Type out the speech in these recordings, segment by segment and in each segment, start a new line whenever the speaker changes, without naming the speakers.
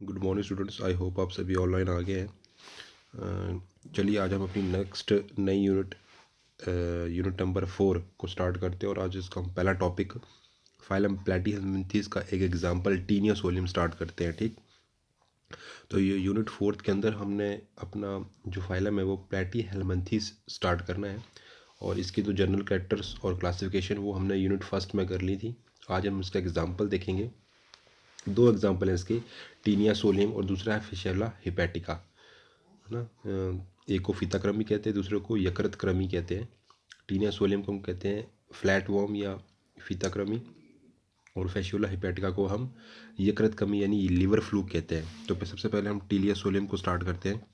Good morning students. I hope आप सभी online आ गए हैं। चलिए आज हम अपनी नेक्स्ट नई यूनिट नंबर 4 को स्टार्ट करते हैं और आज इसका हम पहला टॉपिक फाइलम प्लेटीहेल्मिन्थेस का एक एग्जांपल टीनियस वॉल्यूम स्टार्ट करते हैं। ठीक, तो ये यूनिट 4 के अंदर हमने अपना जो फाइलम है वो प्लेटीहेल्मिन्थेस स्टार्ट करना है और इसकी जो जनरल कैरेक्टर्स और क्लासिफिकेशन वो हमने यूनिट फर्स्ट में कर ली थी। आज हम इसका एग्जाम्पल देखेंगे। दो एग्जाम्पल हैं इसके, टीनिया सोलियम और दूसरा है फिशेला हिपैटिका, है ना। एक को फीताक्रमी कहते हैं, दूसरे को यकृतक्रमी कहते हैं। टीनिया सोलियम को हम कहते हैं फ्लैट वॉर्म या फीताक्रमी और फैशुला हिपैटिका को हम यकृतक्रमी यानी लिवर फ्लूक कहते हैं। तो सबसे पहले हम टीनिया सोलियम को स्टार्ट करते हैं।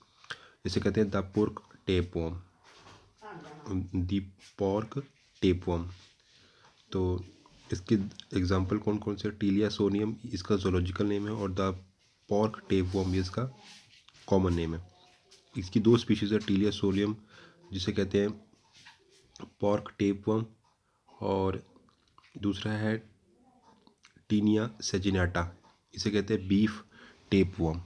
इसे कहते हैं the pork tapeworm, the pork tapeworm. तो इसके एग्जाम्पल कौन कौन से, टीलिया सोनियम इसका जोलॉजिकल नेम है और द पॉर्क टेपवर्म भी इसका कॉमन नेम है। इसकी दो स्पीशीज़ है, टीलिया सोलियम जिसे कहते हैं पॉर्क टेपवर्म और दूसरा है टीनिया सेजिनाटा, इसे कहते हैं बीफ टेपवर्म।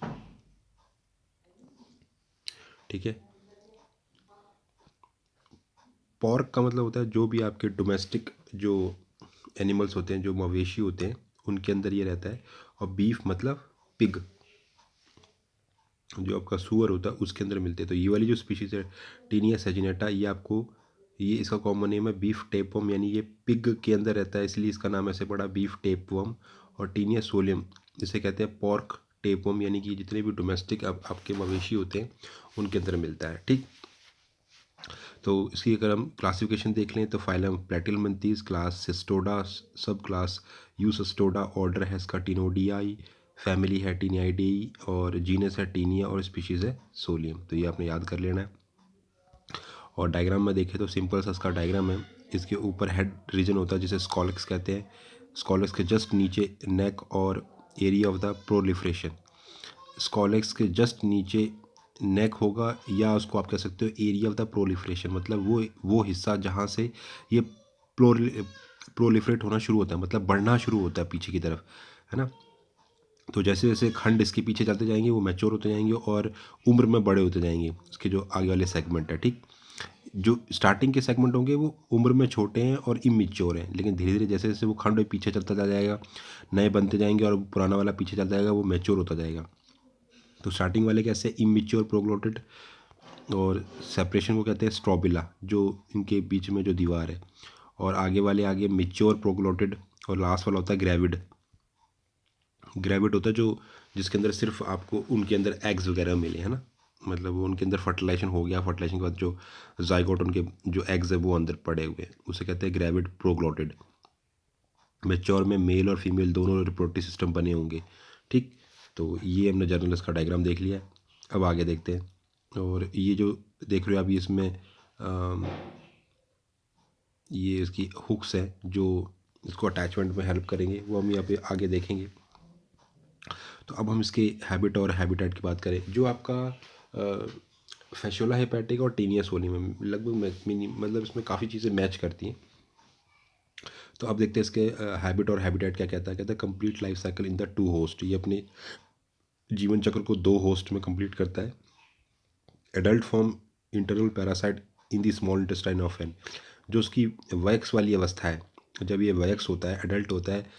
ठीक है, पॉर्क का मतलब होता है जो भी आपके डोमेस्टिक जो एनिमल्स होते हैं, जो मवेशी होते हैं, उनके अंदर ये रहता है। और बीफ मतलब पिग, जो आपका सुअर होता है उसके अंदर मिलते हैं। तो ये वाली जो स्पीशीज़ है टीनिया सेजिनेटा, ये आपको, ये इसका कॉमन नेम है बीफ टेपवर्म, यानी ये पिग के अंदर रहता है इसलिए इसका नाम ऐसे पड़ा बीफ टेपवर्म। और टीनिया सोलियम जिसे कहते हैं पॉर्क टेपवर्म, यानी कि जितने भी डोमेस्टिक आपके मवेशी होते हैं उनके अंदर मिलता है। ठीक, तो इसकी अगर हम क्लासिफिकेशन देख लें तो फाइलम प्लेटिहेल्मिन्थेस, क्लास सिस्टोडा, सब क्लास यूसिस्टोडा, ऑर्डर है इसका टिनोडियाई, फैमिली है टीनियाइडेई और जीनस है टीनिया और स्पीशीज़ है सोलियम। तो ये आपने याद कर लेना है। और डायग्राम में देखें तो सिंपल सा इसका डायग्राम है। इसके ऊपर हेड रीजन होता है जिसे स्कॉलेक्स कहते हैं। स्कॉलेक्स के जस्ट नीचे नेक और area of the proliferation. Scolex के जस्ट नीचे नेक होगा या उसको आप कह सकते हो एरिया ऑफ द प्रोलिफरेशन, मतलब वो हिस्सा जहाँ से ये प्रोलिफरेट होना शुरू होता है, मतलब बढ़ना शुरू होता है पीछे की तरफ, है ना। तो जैसे जैसे खंड इसके पीछे चलते जाएंगे वो मैच्योर होते जाएंगे और उम्र में बड़े होते जाएंगे। उसके जो आगे वाले सेगमेंट है, ठीक, जो स्टार्टिंग के सेगमेंट होंगे वो उम्र में छोटे हैं और इमेच्योर हैं, लेकिन धीरे धीरे जैसे जैसे वो खंड पीछे चलता जाएगा, नए बनते जाएंगे और पुराना वाला पीछे चलता जाएगा, वो मैच्योर होता जाएगा। तो स्टार्टिंग वाले कैसे, इमेच्योर प्रोग्लोटेड, और सेपरेशन को कहते हैं स्ट्रोबिला, जो इनके बीच में जो दीवार है। और आगे वाले आगे मेच्योर प्रोग्लोटेड, और लास्ट वाला होता है ग्रेविड। ग्रेविड होता है जो जिसके अंदर सिर्फ आपको उनके अंदर एग्स वगैरह मिले, है ना, मतलब वो उनके अंदर फर्टिलाइजेशन हो गया, फर्टिलाइजेशन के बाद जो जाइगोट उनके जो एग्स है वो अंदर पड़े हुए हैं, उसे कहते हैं ग्रेविड प्रोग्लोटेड। मेच्योर में मेल और फीमेल दोनों रिप्रोडक्टिव सिस्टम बने होंगे। ठीक, तो ये हमने जर्नल इसका डायग्राम देख लिया है। अब आगे देखते हैं। और ये जो देख रहे हो आप, ये इसमें ये इसकी हुक्स है जो इसको अटैचमेंट में हेल्प करेंगे, वो हम यहाँ पे आगे देखेंगे। तो अब हम इसके हैबिट और हैबिटेट की बात करें, जो आपका फैशोला हेपेटिक और टीनिया सोलियम में लगभग मतलब इसमें काफ़ी चीज़ें मैच करती हैं। तो अब देखते हैं इसके हैबिट और हैबिटेट क्या कहता है। कहता है complete life cycle in the two host, ये अपने जीवन चक्र को दो होस्ट में कंप्लीट करता है। Adult form internal parasite in the small intestine of an, जो उसकी वैक्स वाली अवस्था है, जब ये वैक्स होता है, एडल्ट होता है,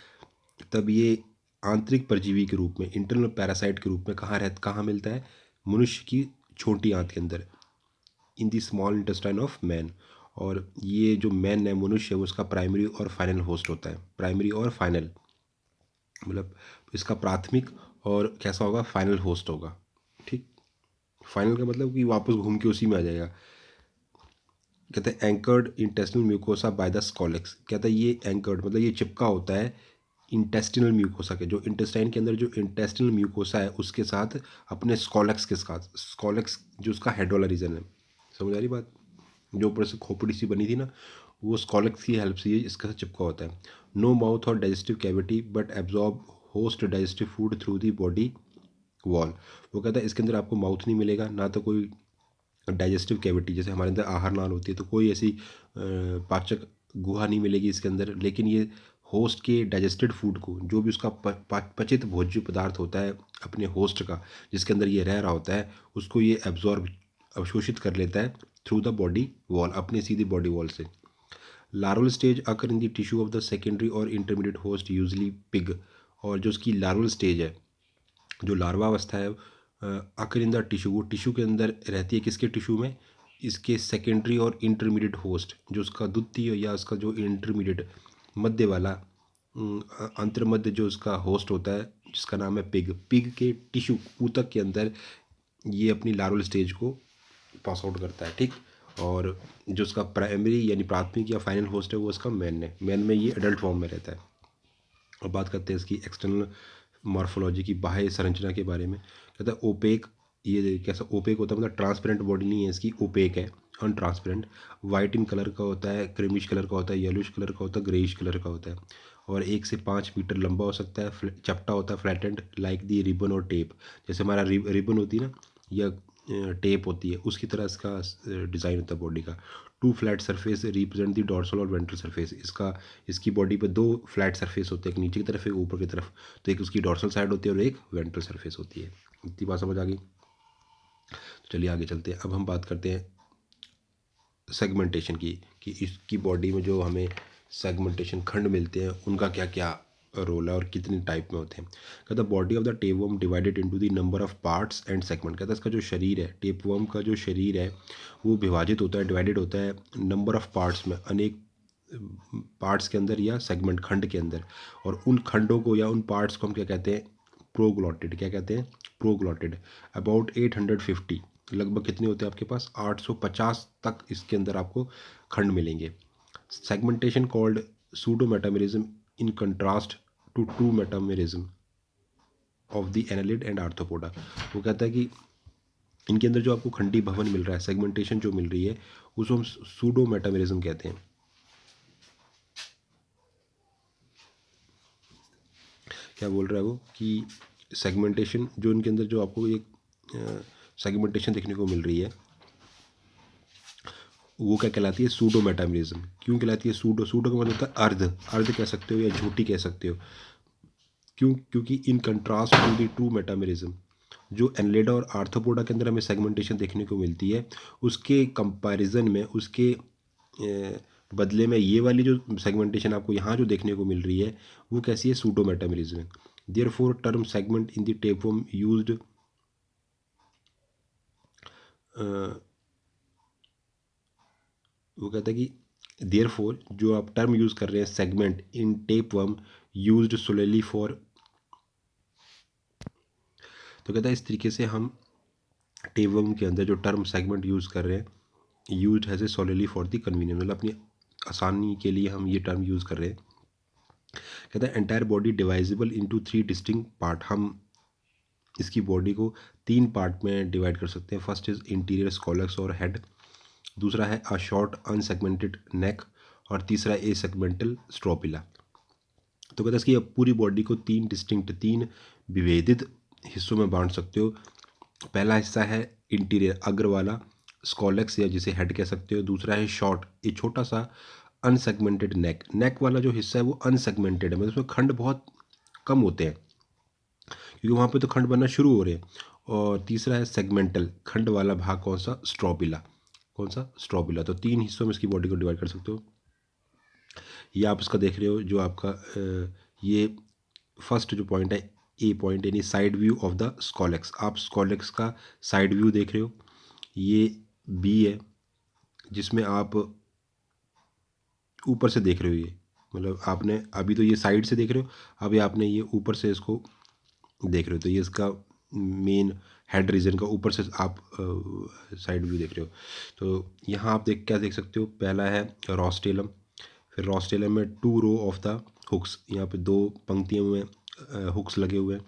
तब ये आंतरिक परजीवी के रूप में, इंटरनल पैरासाइट के रूप में कहाँ मिलता है, मनुष्य की छोटी आंत के अंदर, इन the small intestine of man. और ये जो मैन है, मनुष्य है, वो उसका प्राइमरी और फाइनल होस्ट होता है। प्राइमरी और फाइनल मतलब इसका प्राथमिक और कैसा होगा, फाइनल होस्ट होगा। ठीक, फाइनल का मतलब कि वापस घूम के उसी में आ जाएगा। कहते हैं anchored intestinal mucosa by the scolex, कहता है ये एंकर्ड मतलब ये चिपका होता है इंटेस्टिनल म्यूकोसा के, जो इंटेस्टाइन के अंदर जो इंटेस्टिनल म्यूकोसा है उसके साथ, अपने स्कॉलेक्स के साथ। स्कॉलेक्स जो उसका हेड वाला रीजन है, समझ आ रही बात, जो ऊपर से खोपड़ी सी बनी थी ना, वो स्कॉलेक्स की हेल्प से ये इसके साथ चिपका होता है। नो माउथ और digestive cavity but absorb host digestive food through the body wall. वो कहता है इसके अंदर आपको माउथ नहीं मिलेगा, ना तो कोई डाइजेस्टिव कैविटी जैसे हमारे अंदर आहार नाल होती है, तो कोई ऐसी पाचक गुहा नहीं मिलेगी इसके अंदर, लेकिन ये होस्ट के डाइजेस्टेड फूड को, जो भी उसका पचित भोज्य पदार्थ होता है अपने होस्ट का, जिसके अंदर ये रह रहा होता है, उसको ये एब्जॉर्ब अवशोषित कर लेता है थ्रू द बॉडी वॉल, अपने सीधी बॉडी वॉल से। Larval stage occur in the tissue of the secondary और इंटरमीडिएट होस्ट यूजली पिग। और जो उसकी लार्वल स्टेज है, जो लार्वा अवस्था है, अकर इन द टिश्यू, वो टिश्यू के अंदर रहती है, किसके टिश्यू में, इसके सेकेंडरी और इंटरमीडिएट होस्ट, जो उसका द्वितीय या उसका जो इंटरमीडिएट मध्य वाला अंतर्मध्य जो उसका होस्ट होता है, जिसका नाम है पिग, पिग के टिश्यू ऊतक के अंदर ये अपनी लार्वल स्टेज को पास आउट करता है, ठीक। और जो उसका प्राइमरी यानी प्राथमिक या फाइनल होस्ट है वो उसका मैन है, मैन में ये एडल्ट फॉर्म में रहता है। और बात करते हैं इसकी एक्सटर्नल मॉर्फोलॉजी की, बाह्य संरचना के बारे में। कहता है ओपेक, ये कैसा ओपेक होता है, मतलब ट्रांसपेरेंट बॉडी नहीं है इसकी, ओपेक है, अनट्रांसपेरेंट। वाइट इन कलर का होता है, क्रीमिश कलर का होता है, येलोइश कलर का होता है, ग्रेइश कलर का होता है। और 1 से 5 मीटर लंबा हो सकता है, चपटा होता है, फ्लैटेंड लाइक दी रिबन और टेप, जैसे हमारा रिबन होती है ना, या टेप होती है, उसकी तरह इसका डिज़ाइन होता है बॉडी का। 2 flat surface represent the dorsal और वेंट्रल सरफेस, इसकी बॉडी पे 2 फ्लैट सरफेस होते हैं, एक नीचे की तरफ एक ऊपर की तरफ। तो एक उसकी डॉर्सल साइड होती है और एक वेंट्रल सरफेस होती है। इतनी बात समझ आ गई। तो चलिए आगे चलते हैं। अब हम बात करते हैं सेगमेंटेशन की, कि इसकी बॉडी में जो हमें सेगमेंटेशन खंड मिलते हैं उनका क्या क्या रोल है और कितने टाइप में होते हैं। कहता है body of the tapeworm divided into the number of parts and segment. कहता है इसका जो शरीर है, टेपवर्म का जो शरीर है वो विभाजित होता है, डिवाइडेड होता है नंबर ऑफ पार्ट्स में, अनेक पार्ट्स के अंदर या सेगमेंट खंड के अंदर। और उन खंडों को या उन पार्ट्स को हम क्या कहते हैं, प्रोग्लॉटिड। क्या कहते हैं, प्रोग्लॉटिड। अबाउट 850, लगभग कितने होते हैं आपके पास, 850 तक इसके अंदर आपको खंड मिलेंगे। Segmentation called pseudo metamerism in contrast to true metamerism of the annelid and Arthropoda. वो कहता है कि इनके अंदर जो आपको खंडी भवन मिल रहा है, सेगमेंटेशन जो मिल रही है, उसको हम सूडो मेटामेरिज्म कहते हैं। क्या बोल रहा है वो, कि सेगमेंटेशन जो इनके अंदर जो आपको एक सेगमेंटेशन देखने को मिल रही है, वो क्या कहलाती है, सूडो मेटामेरिज्म। क्यों कहलाती है सूडो, सूडो का मतलब होता है अर्ध, अर्ध कह सकते हो या झूठी कह सकते हो। क्यों, क्योंकि in contrast to the true metamerism, जो एनलेडा और आर्थ्रोपोडा के अंदर हमें सेगमेंटेशन देखने को मिलती है, उसके कंपैरिजन में, उसके बदले में ये वाली जो सेगमेंटेशन आपको यहाँ जो देखने को मिल रही है वो कैसी है, pseudo metamerism. Therefore term segment in the tapeworm used वो कहता है कि देयरफॉर जो आप टर्म यूज़ कर रहे हैं segment in tapeworm used सोलेली for, तो कहता है इस तरीके से हम टेपवर्म के अंदर जो टर्म सेगमेंट यूज़ कर रहे हैं, used has a सोलेली for the convenience, मतलब अपनी आसानी के लिए हम ये टर्म यूज़ कर रहे हैं। कहता है entire body divisible into 3 distinct part, हम इसकी बॉडी को 3 पार्ट में डिवाइड कर सकते हैं। फर्स्ट इज इंटीरियर स्कॉलक्स और हेड, दूसरा है अ शॉर्ट अनसेगमेंटेड नेक, और तीसरा ए सेगमेंटल स्ट्रोपिला। तो कहते हैं इसकी पूरी बॉडी को 3 डिस्टिंक्ट, 3 विभेदित हिस्सों में बांट सकते हो। पहला हिस्सा है इंटीरियर अग्र वाला स्कॉलेक्स, या जिसे हेड कह सकते हो। दूसरा है शॉर्ट, ये छोटा सा अनसेगमेंटेड नेक, नेक वाला जो हिस्सा है वो अनसेगमेंटेड है, मतलब उसमें खंड बहुत कम होते हैं क्योंकि वहाँ पे तो खंड बनना शुरू हो रहे हैं। और तीसरा है सेगमेंटल, खंड वाला भाग कौन सा, स्ट्रोबिला, कौन सा, स्ट्रोबिला। तो 3 हिस्सों में इसकी बॉडी को डिवाइड कर सकते हो। ये आप इसका देख रहे हो जो आपका ये फर्स्ट जो पॉइंट है, ए पॉइंट, यानी side view of the scolex, आप स्कॉलेक्स का साइड व्यू देख रहे हो। ये बी है जिसमें आप ऊपर से देख रहे हो, ये मतलब आपने अभी तो ये साइड से देख रहे हो, अभी आपने ये ऊपर से इसको देख रहे हो, तो ये इसका मेन हेड रीजन का ऊपर से आप साइड व्यू देख रहे हो। तो यहाँ आप क्या देख सकते हो, पहला है रोस्टेलम, फिर रोस्टेलम में 2 रो ऑफ द हुक्स, यहाँ पे 2 पंक्तियों में हुक्स लगे हुए हैं।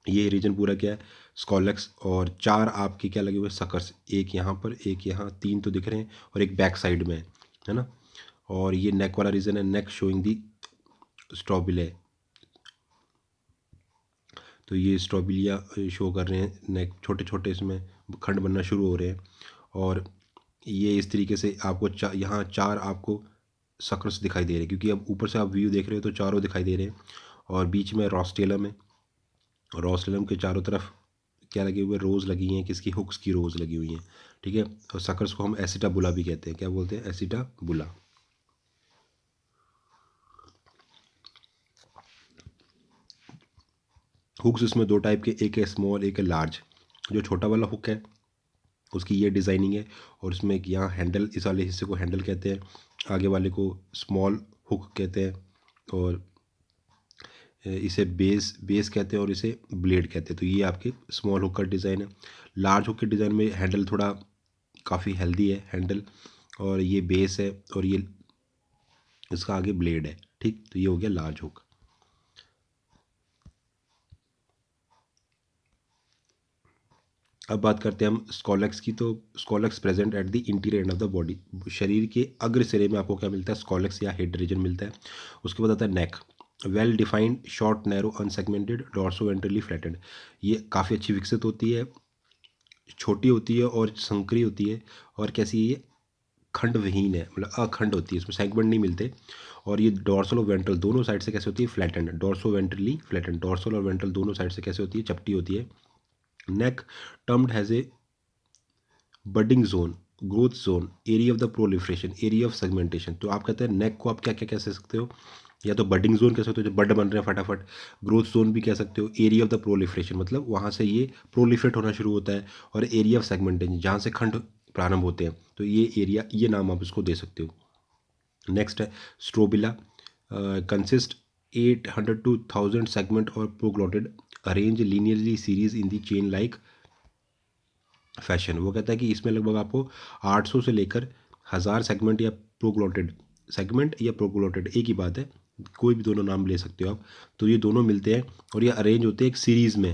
ये रीजन पूरा क्या है, स्कॉलेक्स। और 4 आपके क्या लगे हुए, सकर्स, एक यहाँ पर, एक यहाँ, 3 तो दिख रहे हैं, और एक बैक साइड में है ना। और ये नेक वाला रीजन है, नेक शोइंग दी स्ट्रोबिले, तो ये स्ट्रोबिलिया शो कर रहे हैं, नेक छोटे छोटे इसमें खंड बनना शुरू हो रहे हैं। और ये इस तरीके से आपको यहाँ 4 आपको सक्र्स दिखाई दे रहे हैं, क्योंकि अब ऊपर से आप व्यू देख रहे हो तो चारों दिखाई दे रहे हैं, और बीच में रॉस्टेलम है। रॉस्टेलम के चारों तरफ क्या लगे हुए, रोज़ लगी हैं, किसकी, हुक्स की रोज़ लगी हुई हैं, ठीक है। और सक्र्स को हम एसिटाबुला भी कहते हैं, क्या बोलते हैं, एसिटाबुला। हुक्स इसमें दो टाइप के, एक है स्मॉल, एक है लार्ज। जो छोटा वाला हुक है उसकी ये डिज़ाइनिंग है, और उसमें एक यहाँ हैंडल, इस वाले हिस्से को हैंडल कहते हैं, आगे वाले को स्मॉल हुक कहते हैं, और इसे बेस बेस कहते हैं, और इसे ब्लेड कहते हैं। तो ये आपके स्मॉल हुक का डिज़ाइन है। लार्ज हुक के डिज़ाइन में हैंडल थोड़ा काफ़ी हेल्दी है हैंडल, और ये बेस है, और ये इसका आगे ब्लेड है, ठीक। तो ये हो गया लार्ज हुक। अब बात करते हैं हम स्कॉलेक्स की। तो scolex present at the interior and of the body, शरीर के अग्र सिरे में आपको क्या मिलता है, स्कॉलेक्स या हेड रीजन मिलता है। उसके बाद आता है neck, well defined, short, narrow, unsegmented, dorso ventrally flattened. ये काफ़ी अच्छी विकसित होती है, छोटी होती है और संकरी होती है, और कैसी है ये, खंड विहीन है, मतलब अखंड होती है, इसमें सेगमेंट नहीं मिलते। और ये डॉर्सल और वेंट्रल दोनों साइड से कैसे होती है, flattened, dorso ventrally flattened, dorsal और वेंट्रल दोनों साइड से कैसे होती है, चपटी होती है। Neck termed has a budding zone, growth zone, area of the proliferation, area of segmentation. तो आप कहते हैं नेक को आप क्या क्या कह सकते हो, या तो बडिंग जोन कह सकते हो, जो बड बन रहे हैं फटाफट, ग्रोथ जोन भी कह सकते हो, एरिया ऑफ द प्रोलिफरेशन मतलब वहाँ से ये प्रोलिफरेट होना शुरू होता है, और एरिया ऑफ सेगमेंटेशन जहाँ से खंड प्रारंभ होते हैं, तो ये एरिया, ये नाम आप इसको दे सकते हो। नेक्स्ट है स्ट्रोबिला, कंसिस्ट 800 to 1000 सेगमेंट और proglottid, arrange linearly series in the chain like fashion. वो कहता है कि इसमें लगभग आपको 800 से लेकर 1000 सेगमेंट या प्रोग्लोटेड, सेगमेंट या प्रोग्लोटेड एक ही बात है, कोई भी दोनों नाम ले सकते हो आप। तो ये दोनों मिलते हैं, और ये अरेंज होते हैं एक सीरीज़ में,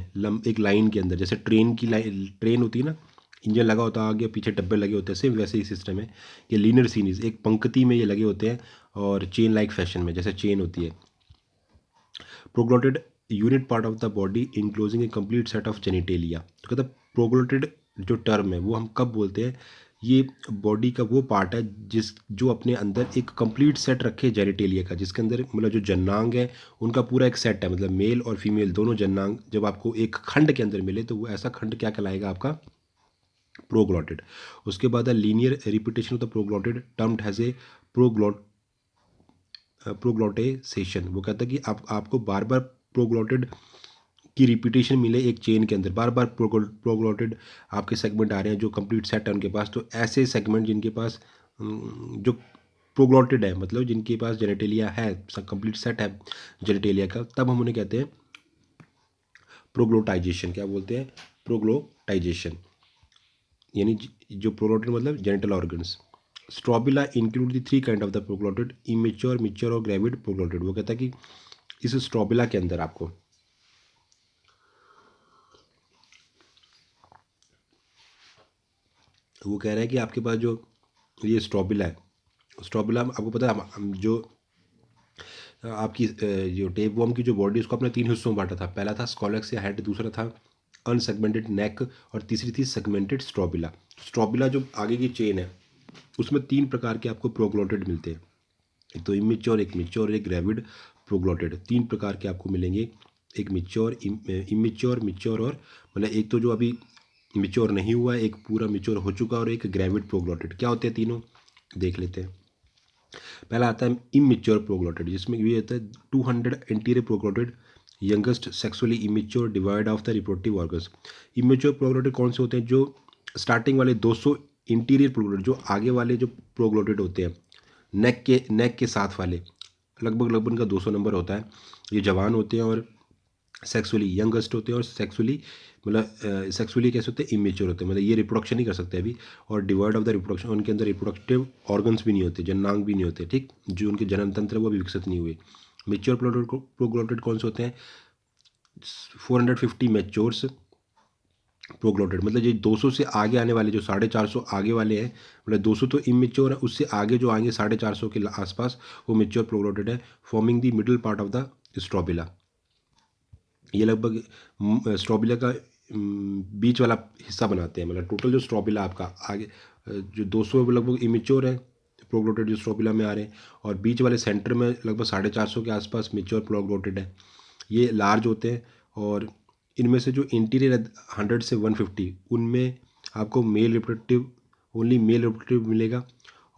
एक लाइन के अंदर, जैसे ट्रेन की लाइन, ट्रेन होती है ना, इंजन लगा होता है, आगे पीछे डब्बे लगे होते हैं, सेम वैसे ही सिस्टम है। ये लीनियर सीरीज एक पंक्ति में ये लगे होते हैं, और चेन लाइक फैशन में, जैसे चेन होती है। Proglottid unit part of the body enclosing a complete set of genitalia. तो कहता है प्रोग्लोटेड जो टर्म है वो हम कब बोलते हैं, ये बॉडी का वो पार्ट है जो अपने अंदर एक कंप्लीट सेट रखे जेनिटेलिया का, जिसके अंदर मतलब जो जन्नांग है उनका पूरा एक सेट है, मतलब मेल और फीमेल दोनों जन्नांग जब आपको एक खंड के अंदर मिले, तो वो ऐसा खंड क्या कहलाएगा आपका, प्रोग्लोटेड। उसके बाद है linear repetition of the proglottid termed has a proglottisation. वो कहता है कि आपको बार बार प्रोग्लोटेड की रिपीटेशन मिले एक चेन के अंदर, बार बार प्रोग्लोटेड आपके सेगमेंट आ रहे हैं जो कंप्लीट सेट है उनके पास, तो ऐसे सेगमेंट जिनके पास जो प्रोग्लोटेड है, मतलब जिनके पास जेनेटेलिया है, कंप्लीट सेट है जेनेटेलिया का, तब हम उन्हें कहते हैं प्रोग्लोटाइजेशन। क्या बोलते हैं, प्रोग्लोटाइजेशन, यानी जो प्रोग्लोटेड मतलब genital organs. Strobila include the three kind of the proglottid, immature, mature और ग्रेविड प्रोग्लोटेड। वो कहता है कि इस स्ट्रोबिला के अंदर आपको वो कह रहा है कि आपके पास जो ये स्ट्रोबिला है, स्ट्रोबिला आपको पता है जो आपकी जो टेप वर्म की जो बॉडी उसको अपने तीन हिस्सों में बांटा था। पहला था स्कॉलेक्स या हेड, दूसरा था अनसेगमेंटेड नेक, और तीसरी थी सेगमेंटेड स्ट्रोबिला। स्ट्रोबिला जो आगे की चेन है उसमें तीन प्रकार के आपको प्रोग्लोटेड मिलते हैं, एक तो इमेच्योर, एक मैच्योर और एक ग्रेविड प्रोग्लोटेड। तीन प्रकार के आपको मिलेंगे, एक मैच्योर, इमेच्योर, मैच्योर, और मतलब एक तो जो अभी मैच्योर नहीं हुआ है, एक पूरा मैच्योर हो चुका, और एक ग्रेविड प्रोग्लोटेड। क्या होते हैं तीनों, देख लेते हैं। पहला आता है इमेच्योर प्रोग्लोटेड, जिसमें ये होता है 200 anterior proglottid, youngest sexually immature devoid of the reproductive organs. Immature proglottid कौन से होते हैं, जो स्टार्टिंग वाले 200 इंटीरियर प्रोग्लोटेड, जो आगे वाले जो प्रोग्लोटेड होते हैं नेक के साथ वाले, लगभग इनका 200 नंबर होता है। ये जवान होते हैं और सेक्सुअली यंगेस्ट होते हैं, और सेक्सुअली मतलब सेक्सुअली कैसे होते हैं, इमेच्योर होते हैं, मतलब ये रिप्रोडक्शन नहीं कर सकते अभी। और डिवाइड ऑफ द रिप्रोडक्शन, उनके अंदर रिप्रोडक्टिव ऑर्गन्स भी नहीं होते, जननांग भी नहीं होते, ठीक, जो उनके जनन तंत्र है वो भी विकसित नहीं हुए। मेच्योर प्रोग्लोटेड कौन से होते हैं, 450 मैच्योर्स प्रोग्लोटेड, मतलब ये 200 से आगे आने वाले जो 450 आगे वाले हैं, मतलब 200 तो इमेच्योर है, उससे आगे जो आएंगे 450 के आसपास वो मेच्योर प्रोग्लोटेड है, forming the middle part of the strobila. ये लगभग स्ट्रोबिला का बीच वाला हिस्सा बनाते हैं, मतलब टोटल जो स्ट्रोबिला आपका आगे जो 200 है वो लगभग इमेच्योर है, प्रोग्लोटेड जो स्ट्रोबिला में आ रहे हैं, और बीच वाले सेंटर में लगभग 450 के आसपास मेच्योर प्रोग्लोटेड है। ये लार्ज होते हैं, और इनमें से जो इंटीरियर 100 से 150 उनमें आपको male reproductive, only male reproductive मिलेगा,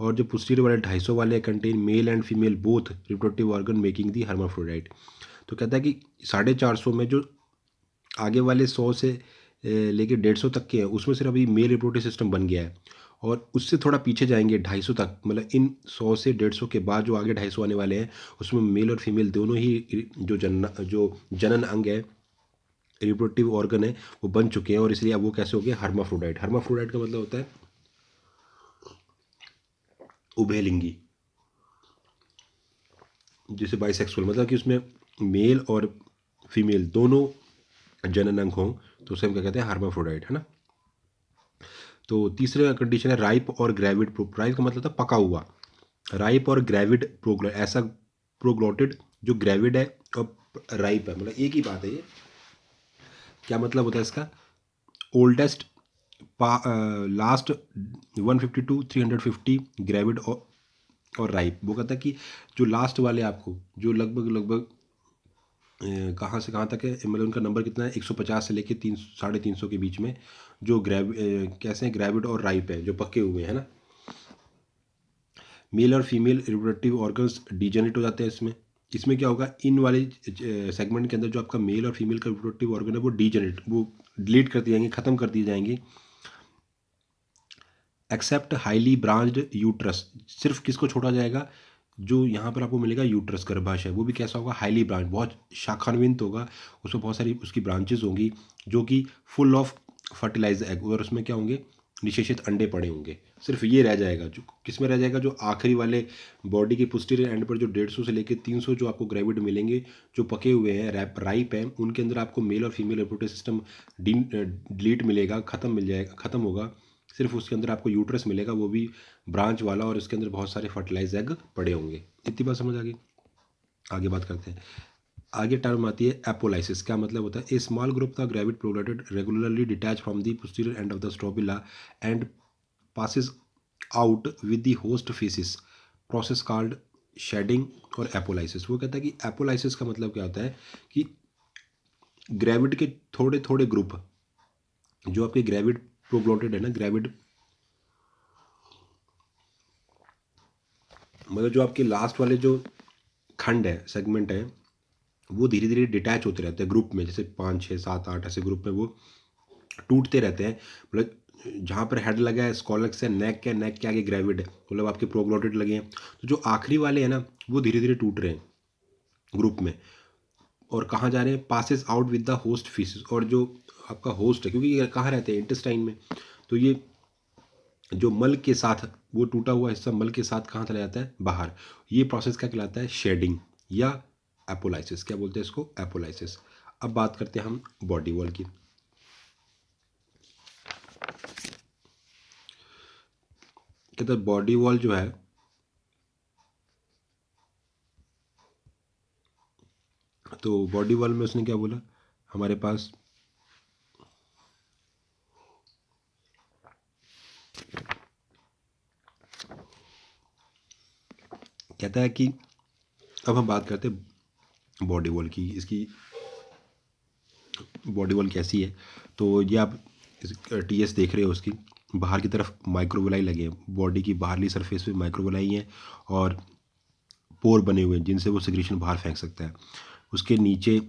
और जो पोस्टीरियर वाले 250 वाले contain male and female both reproductive organ making the hermaphrodite. तो कहता है कि 450 में जो आगे वाले 100 से लेके 150 तक के हैं, उसमें सिर्फ अभी मेल रिप्रोडक्टिव सिस्टम बन गया है, और उससे थोड़ा पीछे जाएंगे 250 तक, मतलब इन 100 से 150 के बाद जो आगे 250 आने वाले हैं, उसमें मेल और फीमेल दोनों ही जो जनन अंग है, रिप्रोडक्टिव ऑर्गन है, वो बन चुके हैं, और इसलिए अब वो कैसे हो गए हर्माफ्रोडाइट। हर्माफ्रोडाइट का मतलब होता है उभयलिंगी, जैसे बाइसेक्सुअल, मतलब कि उसमें मेल और फीमेल दोनों जनन अंग हों, तो उसे हम क्या कहते हैं हर्माफ्रोडाइट, है ना। तो तीसरा कंडीशन है राइप और ग्रेविड। राइप का मतलब था पका हुआ, राइप और ग्रेविड प्रोग्लो, ऐसा प्रोग्लोटेड जो ग्रेविड है और राइप है, मतलब एक ही बात है ये। क्या मतलब होता है इसका? ओल्डेस्ट लास्ट 150 to 350 ग्रेविड और राइप। वो कहता है कि जो लास्ट वाले आपको जो लगभग कहाँ से कहाँ तक है, मतलब उनका नंबर कितना है, 150 से लेके 300-350 के बीच में, जो कैसे हैं ग्रेविड और राइप है, जो पके हुए हैं ना। मेल और फीमेल रिप्रोडक्टिव ऑर्गन्स डिजेनरेट हो जाते हैं इसमें। इसमें क्या होगा, इन वाले सेगमेंट के अंदर जो आपका मेल और फीमेल का रिप्रोडक्टिव ऑर्गन है वो डिलीट कर दिए जाएंगे, ख़त्म कर दिए जाएंगे, एक्सेप्ट हाईली ब्रांच्ड यूट्रस। सिर्फ किसको छोड़ा जाएगा, जो यहाँ पर आपको मिलेगा यूट्रस, गर्भाशय, वो भी कैसा होगा, हाईली ब्रांच, बहुत शाखान्वित होगा, उसमें बहुत सारी उसकी ब्रांचेज होंगी, जो कि फुल ऑफ फर्टिलाइज एग, और उसमें क्या होंगे, निषेचित अंडे पड़े होंगे। सिर्फ ये रह जाएगा, जो किस में रह जाएगा, जो आखिरी वाले बॉडी के पोस्टीरियर एंड पर जो 150 से लेकर 300 जो आपको ग्रेविड मिलेंगे, जो पके हुए हैं, राइप हैं, उनके अंदर आपको मेल और फीमेल रिप्रोडक्टिव सिस्टम डिलीट मिलेगा, ख़त्म होगा। सिर्फ उसके अंदर आपको यूट्रस मिलेगा, वो भी ब्रांच वाला, और उसके अंदर बहुत सारे फर्टिलाइज एग पड़े होंगे। इतनी बात समझ आ गई। आगे बात करते हैं। आगे टर्म आती है एपोलाइसिस। क्या मतलब होता है, a small group the gravid proglottid regularly detach from the posterior end of the strobila and passes out with the host feces, process called shedding और एपोलाइसिस। वो कहता है कि एपोलाइसिस का मतलब क्या होता है कि ग्रेविड के थोड़े थोड़े ग्रुप, जो आपके ग्रेविड प्रोग्लोटेड है ना, ग्रेविड मतलब जो आपके लास्ट वाले जो खंड है, सेगमेंट है, वो धीरे धीरे डिटैच होते रहते हैं ग्रुप में, जैसे 5 6 7 8 ऐसे ग्रुप में वो टूटते रहते हैं। मतलब जहाँ पर हेड लगा है स्कॉलक्स है, नेक के आगे ग्रेविड है, मतलब आपके प्रोग्लोटेड लगे हैं, तो जो आखिरी वाले हैं ना, वो धीरे धीरे टूट रहे हैं ग्रुप में, और कहाँ जा रहे हैं, passes out with the host faeces. और जो आपका होस्ट है, क्योंकि ये कहाँ रहते हैं, इंटेस्टाइन में, तो ये जो मल के साथ वो टूटा हुआ हिस्सा मल के साथ कहाँ चला जाता है, बाहर। ये प्रोसेस क्या कहलाता है, शेडिंग या एपोलाइसिस। क्या बोलते हैं इसको, एपोलाइसिस। अब बात करते हैं हम बॉडी वॉल की। कहते हैं बॉडी वॉल जो है, तो बॉडी वॉल में उसने क्या बोला, हमारे पास कहता है कि अब हम बात करते हैं बॉडी वॉल की। इसकी बॉडी वॉल कैसी है, तो ये आप टीएस देख रहे हो, उसकी बाहर की तरफ माइक्रोवेलाई लगे हैं, बॉडी की बाहरली सरफेस पे माइक्रोवेलाई हैं, और पोर बने हुए हैं जिनसे वो सिक्रीशन बाहर फेंक सकता है। उसके नीचे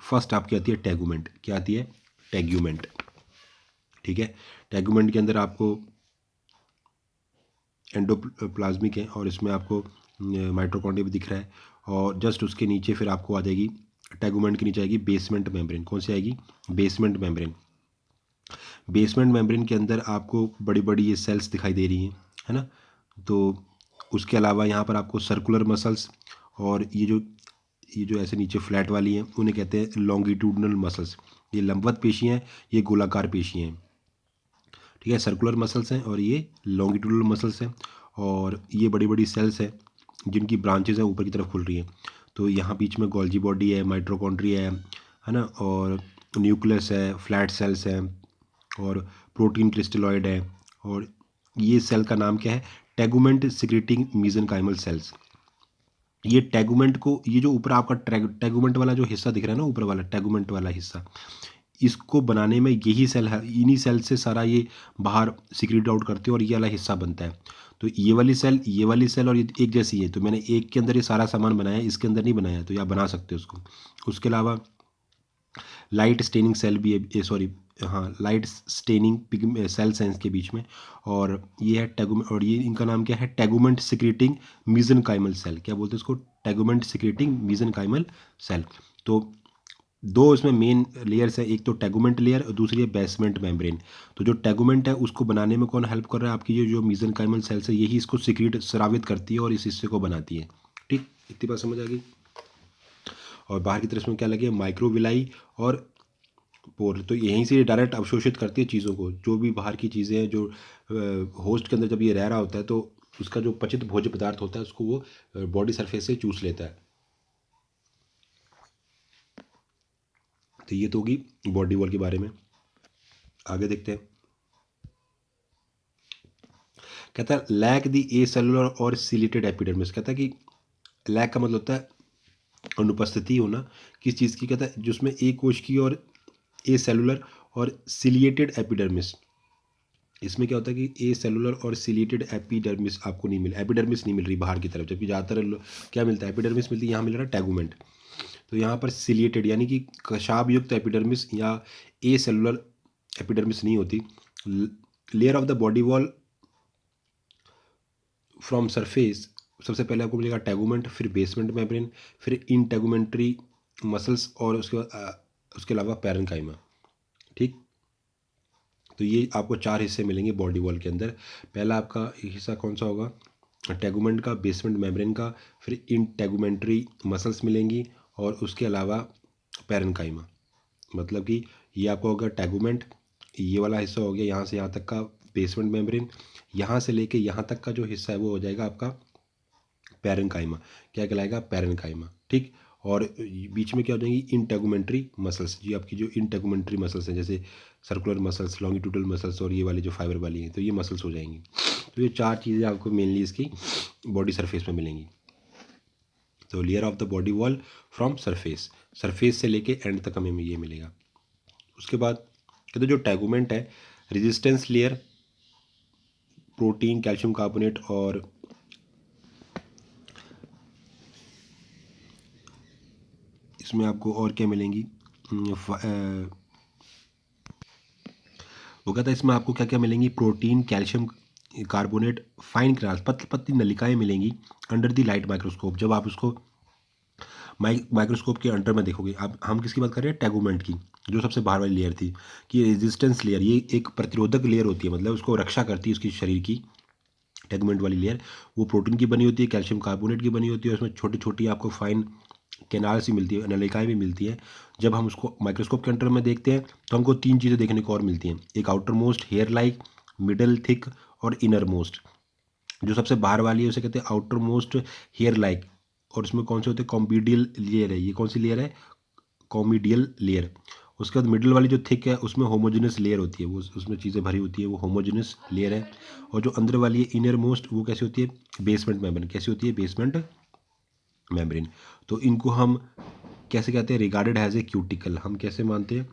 फर्स्ट आपकी आती है टैगुमेंट। क्या आती है, टैग्यूमेंट, ठीक है। टैगुमेंट के अंदर आपको एंडोप्लाज्मिक है, और इसमें आपको माइटोकॉन्ड्रिया भी दिख रहा है, और जस्ट उसके नीचे फिर आपको आ जाएगी, टैगुमेंट के नीचे आएगी बेसमेंट मेम्ब्रेन। कौन सी आएगी, बेसमेंट मेम्ब्रेन। बेसमेंट मेम्ब्रेन के अंदर आपको बड़ी बड़ी ये सेल्स दिखाई दे रही हैं, है ना। तो उसके अलावा यहाँ पर आपको सर्कुलर मसल्स, और ये जो ऐसे नीचे फ्लैट वाली हैं, उन्हें कहते हैं लॉन्गिट्यूडनल मसल्स। ये लंबवत पेशियाँ हैं, ये गोलाकार पेशियाँ हैं, ठीक है। सर्कुलर मसल्स हैं और ये लॉन्गिट्यूडनल मसल्स हैं, और ये बड़ी बड़ी सेल्स हैं जिनकी ब्रांचेज हैं ऊपर की तरफ खुल रही हैं। तो यहाँ बीच में गोल्जी बॉडी है, माइटोकॉन्ड्रिया है ना, और न्यूक्लियस है, फ्लैट सेल्स हैं, और प्रोटीन क्रिस्टलॉइड है, और ये सेल का नाम क्या है, टेगुमेंट सिक्रेटिंग मीसेनकाइमल सेल्स। ये टेगुमेंट को, ये जो ऊपर आपका टेगुमेंट वाला जो हिस्सा दिख रहा है ना, ऊपर वाला टेगुमेंट वाला हिस्सा, इसको बनाने में यही सेल है, इन्हीं सेल से सारा ये बाहर सिक्रेट आउट करते हैं और ये वाला हिस्सा बनता है। तो ये वाली सेल और ये एक जैसी है, तो मैंने एक के अंदर ये सारा सामान बनाया, इसके अंदर नहीं बनाया, तो आप बना सकते हो उसको। उसके अलावा लाइट स्टेनिंग सेल भी है, सॉरी हाँ, light staining pig cell science के बीच में। और ये है टेगुमेंट, और ये इनका नाम क्या है, टेगुमेंट सिक्रेटिंग मीसेनकाइमल सेल। क्या बोलते हैं इसको, टेगुमेंट सिक्रेटिंग मीसेनकाइमल सेल। तो दो इसमें मेन लेयर्स है, एक तो टेगुमेंट लेयर और दूसरी है बेसमेंट मेम्ब्रेन। तो जो टेगुमेंट है उसको बनाने में कौन हेल्प कर रहा है, आपकी ये जो मीसेनकाइमल सेल्स है, यही इसको सिक्रेट स्रावित करती है और इस हिस्से को बनाती है। ठीक, इतनी बात समझ आ गई। और बाहर की तरफ में क्या लगे, माइक्रोविलाई और पोर, तो यहीं से डायरेक्ट अवशोषित करती है चीज़ों को, जो भी बाहर की चीज़ें हैं, जो होस्ट के अंदर जब ये रह रहा होता है तो उसका जो पचित भोज्य पदार्थ होता है उसको वो बॉडी सरफेस से चूस लेता है। तो ये तो होगी बॉडी वॉल के बारे में। आगे देखते हैं, कहता है लैक दी ए सेलुलर और सिलेटेड एपिडर्मिस। कहता है कि लैक का मतलब होता है अनुपस्थिति होना किस चीज़ की, कहता है जिसमें ए कोश की और ए सेलुलर और सिलिएटेड एपिडर्मिस। इसमें क्या होता है कि ए सेलुलर और सिलिएटेड एपिडर्मिस आपको नहीं मिल, एपिडर्मिस नहीं मिल रही बाहर की तरफ, जबकि ज़्यादातर क्या मिलता है, एपिडर्मिस मिलती है, यहाँ मिल रहा है टेगुमेंट। तो यहाँ पर सिलिएटेड यानी कि कशाब युक्त एपिडर्मिस या ए सेलुलर एपिडर्मिस नहीं होती। Layer of the body wall from surface, सबसे पहले आपको मिलेगा टेगुमेंट, फिर बेसमेंट मेम्ब्रेन, फिर इन टेगुमेंट्री मसल्स और उसके बाद उसके अलावा पैरेन्काइमा। ठीक, तो ये आपको चार हिस्से मिलेंगे बॉडी वॉल के अंदर। पहला आपका हिस्सा कौन सा होगा, टेगुमेंट का, बेसमेंट मेम्ब्रेन का, फिर इन टेगुमेंट्री मसल्स मिलेंगी और उसके अलावा पैरेन्काइमा। मतलब कि ये आपका होगा टेगुमेंट, ये वाला हिस्सा हो गया यहाँ से यहाँ तक का बेसमेंट मेम्ब्रेन, यहाँ से लेके यहाँ तक का जो हिस्सा है वो हो जाएगा आपका पैरेन्काइमा। क्या कहलाएगा, पैरेन्काइमा। ठीक, और बीच में क्या हो जाएंगी इंटेगुमेंट्री मसल्स, जी आपकी जो इंटेगुमेंट्री मसल्स हैं, जैसे सर्कुलर मसल्स, लॉन्गिट्यूडल मसल्स और ये वाली जो फाइबर वाली हैं, तो ये मसल्स हो जाएंगी। तो ये चार चीज़ें आपको मेनली इसकी बॉडी सरफेस में मिलेंगी। तो layer of the body wall from surface, surface से लेके एंड तक हमें ये मिलेगा। उसके बाद कहते जो टेगुमेंट है, resistance layer, protein, calcium carbonate और इसमें आपको और क्या मिलेंगी, वो कहता है इसमें आपको क्या क्या मिलेंगी, protein, calcium carbonate, fine cross, पतली पतली नलिकाएं मिलेंगी अंडर द लाइट माइक्रोस्कोप। जब आप उसको माइक्रोस्कोप के अंडर में देखोगे, अब हम किसकी बात कर रहे हैं, टेगुमेंट की, जो सबसे बाहर वाली लेयर थी, कि रेजिस्टेंस लेयर, ये एक प्रतिरोधक लेयर होती है, मतलब उसको रक्षा करती है उसकी शरीर की। टेगुमेंट वाली लेयर वो प्रोटीन की बनी होती है, कैल्शियम कार्बोनेट की बनी होती है, उसमें छोटी छोटी आपको फाइन कैनाल सी मिलती है, नलिकाएं भी मिलती हैं। जब हम उसको माइक्रोस्कोप के अंडर में देखते हैं तो हमको तीन चीज़ें देखने को और मिलती हैं, एक outermost hair like, middle thick और इनर मोस्ट। जो सबसे बाहर वाली है उसे कहते हैं आउटर मोस्ट हेयर लाइक, और उसमें कौन से होते हैं, कॉम्बिडियल लेयर है, ये कौन सी लेयर है, कॉम्बिडियल लेयर। उसके बाद मिडिल वाली जो थिक है उसमें होमोजेनस लेयर होती है, वो उसमें चीज़ें भरी होती है, वो होमोजेनस लेयर है। और जो अंदर वाली है इनर मोस्ट, वो कैसी होती है, बेसमेंट मेम्ब्रेन। कैसी होती है, बेसमेंट मेम्ब्रेन। तो इनको हम कैसे कहते हैं, रिगार्डेड एज ए क्यूटिकल। हम कैसे मानते हैं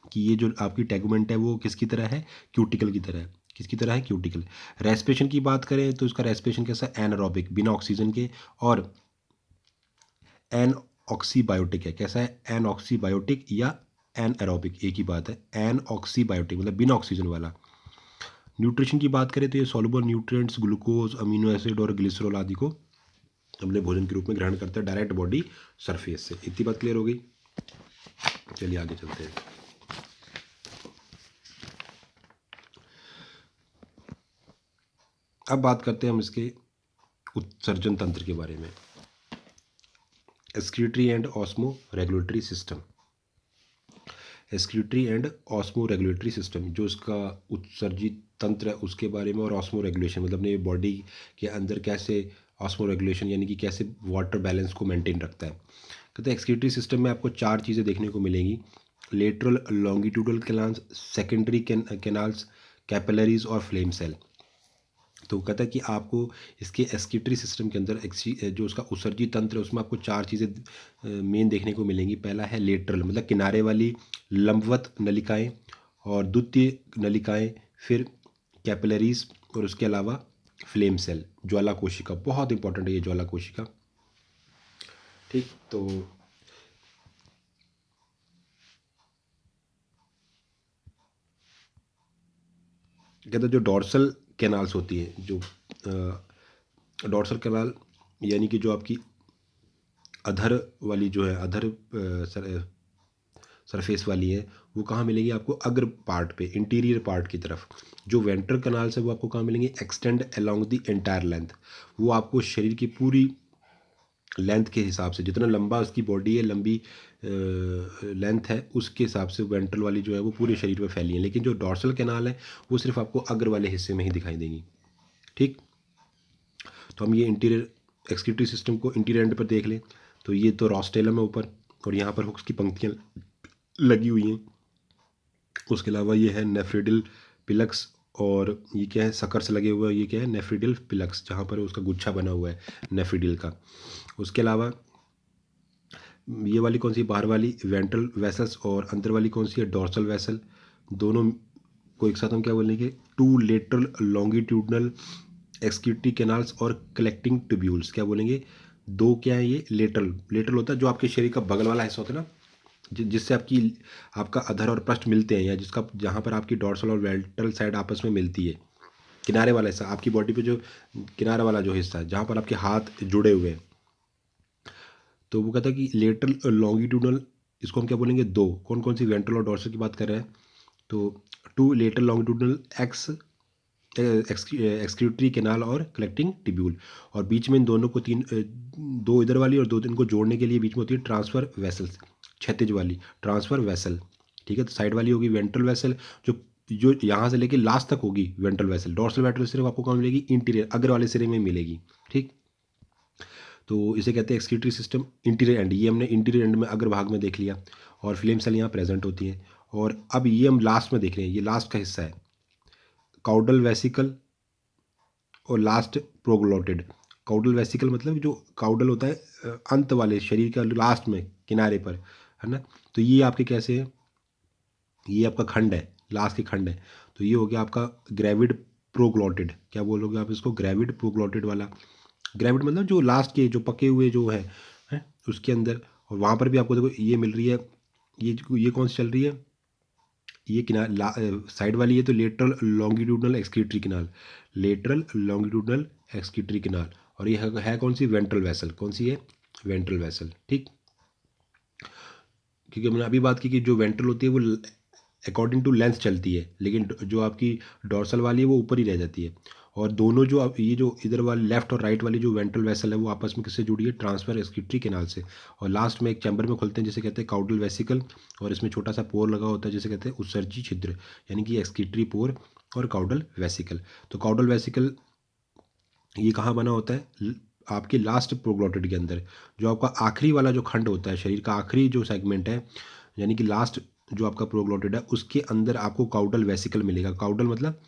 कि ये जो आपकी टेगुमेंट है वो किसकी तरह है, क्यूटिकल की तरह है। किसकी तरह है, क्यूटिकल। रेस्पिरेशन की बात करें तो इसका रेस्पिरेशन कैसा है, एनारोबिक, बिना ऑक्सीजन के, और एन ऑक्सीबायोटिक है। कैसा है, एन ऑक्सीबायोटिक या एन एरोबिक, एक ही बात है। एन ऑक्सीबायोटिक मतलब बिना ऑक्सीजन वाला। न्यूट्रिशन की बात करें तो ये soluble nutrients, glucose, amino acid और ग्लिसरॉल आदि को अपने भोजन के रूप में ग्रहण करता है डायरेक्ट बॉडी सरफेस से। इतनी बात क्लियर हो गई, चलिए आगे चलते हैं। अब बात करते हैं हम इसके उत्सर्जन तंत्र के बारे में, excretory and osmo regulatory system. Excretory and osmo regulatory system, जो इसका उत्सर्जित तंत्र है उसके बारे में, और ऑस्मो रेगुलेशन मतलब अपने बॉडी के अंदर कैसे ऑस्मो रेगुलेशन यानी कि कैसे वाटर बैलेंस को मेंटेन रखता है। कहते हैं एक्सक्रीटरी सिस्टम में आपको चार चीज़ें देखने को मिलेंगी, lateral longitudinal canals, secondary canals, capillaries और फ्लेम सेल। तो कहता है कि आपको इसके एक्सक्रीटरी सिस्टम के अंदर जो उसका उत्सर्जी तंत्र है उसमें आपको चार चीज़ें मेन देखने को मिलेंगी। पहला है लेटरल, मतलब किनारे वाली लंबवत नलिकाएं, और द्वितीय नलिकाएं, फिर कैपिलरीज, और उसके अलावा फ्लेम सेल, ज्वाला कोशिका। बहुत इंपॉर्टेंट है ये ज्वाला कोशिका। ठीक, तो कहते हैं जो डॉर्सल कैनाल्स होती है, जो डॉर्सल कैनाल यानी कि जो आपकी अधर वाली जो है, अधर सरफेस वाली है, वो कहाँ मिलेगी आपको? अग्र पार्ट पे, इंटीरियर पार्ट की तरफ। जो वेंट्रल कैनाल्स है वो आपको कहाँ मिलेंगे? Extend along the entire length. वो आपको शरीर की पूरी लेंथ के हिसाब से, जितना लंबा उसकी बॉडी है, लंबी लेंथ है, उसके हिसाब से वेंट्रल वाली जो है वो पूरे शरीर में फैली है। लेकिन जो डॉर्सल कैनाल है वो सिर्फ आपको अग्र वाले हिस्से में ही दिखाई देंगी। ठीक, तो हम ये इंटीरियर एक्सक्रीटरी सिस्टम को इंटीरियर एंड पर देख लें। तो ये तो रॉस्टेलम है ऊपर, और यहाँ पर हुक्स की पंक्तियाँ लगी हुई हैं। उसके अलावा ये है नेफ्रिडिल पिलक्स, और ये क्या है? सकर से लगे हुए, ये क्या है? नेफ्रिडिल पिलक्स, जहाँ पर उसका गुच्छा बना हुआ है नेफ्रिडिल का। उसके अलावा ये वाली कौन सी? बाहर वाली वेंट्रल वेसल्स, और अंदर वाली कौन सी है? Dorsal vessel. दोनों को एक साथ हम क्या बोलेंगे? Two lateral longitudinal excretory canals और कलेक्टिंग ट्यूब्यूल्स। क्या बोलेंगे? दो क्या है ये? लेटरल। लेटरल होता है जो आपके शरीर का बगल वाला हिस्सा होता है ना, जिससे आपका अधर और पृष्ठ मिलते हैं, या जिसका जहाँ पर आपकी डॉर्सल और वेंट्रल साइड आपस में मिलती है। किनारे वाला हिस्सा, आपकी बॉडी पे जो किनारे वाला जो हिस्सा है, जहाँ पर आपके हाथ जुड़े हुए हैं, तो वो कहता है कि लेटरल लॉन्गिट्यूडनल, इसको हम क्या बोलेंगे? दो। कौन कौन सी? वेंट्रल और डॉर्सल की बात कर रहे हैं। तो two lateral longitudinal excretory canal और कलेक्टिंग टिब्यूल, और बीच में इन दोनों को दो इधर वाली और दो इनको जोड़ने के लिए बीच में होती है ट्रांसफर वेसल्स, क्षैतिज वाली ट्रांसफर वेसल। ठीक है, तो साइड वाली होगी वेंट्रल वेसल, जो जो यहाँ से लेके लास्ट तक होगी वेंट्रल वेसल। डॉर्सल वेंट्रल सिर्फ आपको कहाँ मिलेगी? इंटीरियर, अग्र वाले सिरे में मिलेगी। ठीक, तो इसे कहते हैं एक्सक्रीटरी सिस्टम इंटीरियर एंड। ये हमने इंटीरियर एंड में अग्र भाग में देख लिया, और फ्लेम सेल यहाँ प्रेजेंट होती हैं। और अब ये हम लास्ट में देख रहे हैं, ये लास्ट का हिस्सा है, काउडल वेसिकल और लास्ट प्रोग्लोटेड। काउडल वेसिकल मतलब जो काउडल होता है अंत वाले शरीर का लास्ट में किनारे पर, है ना। तो ये आपके कैसे है? ये आपका खंड है, लास्ट की खंड है। तो ये हो गया आपका ग्रेविड प्रोग्लोटेड। क्या बोलोगे आप इसको? ग्रेविड प्रोग्लोटेड वाला। ग्रेविड मतलब जो लास्ट के जो पके हुए जो है उसके अंदर। और वहाँ पर भी आपको देखो ये मिल रही है, ये कौन सी चल रही है? ये किनार साइड वाली है तो lateral longitudinal excretory canal, lateral longitudinal excretory canal. और ये है कौन सी? Ventral vessel. कौन सी है? Ventral vessel. ठीक, क्योंकि हमने अभी बात की कि जो वेंट्रल होती है वो अकॉर्डिंग टू लेंथ चलती है, लेकिन जो आपकी डॉर्सल वाली है वो ऊपर ही रह जाती है। और दोनों जो ये जो इधर वाली लेफ्ट और राइट वाली जो वेंट्रल वेसल है वो आपस में किससे जुड़ी है? ट्रांसफर एक्सक्रीटरी कैनाल से। और लास्ट में एक चैम्बर में खुलते हैं जिसे कहते हैं काउडल वेसिकल, और इसमें छोटा सा पोर लगा होता है जिसे कहते हैं उत्सर्जी छिद्र, यानी कि एक्सक्रीटरी पोर और काउडल वेसिकल। तो काउडल वेसिकल ये कहाँ बना होता है? आपके लास्ट प्रोग्लोटेड के अंदर, जो आपका आखिरी वाला जो खंड होता है, शरीर का आखिरी जो सेगमेंट है, यानी कि लास्ट जो आपका प्रोग्लोटेड है, उसके अंदर आपको काउडल वेसिकल मिलेगा। काउडल मतलब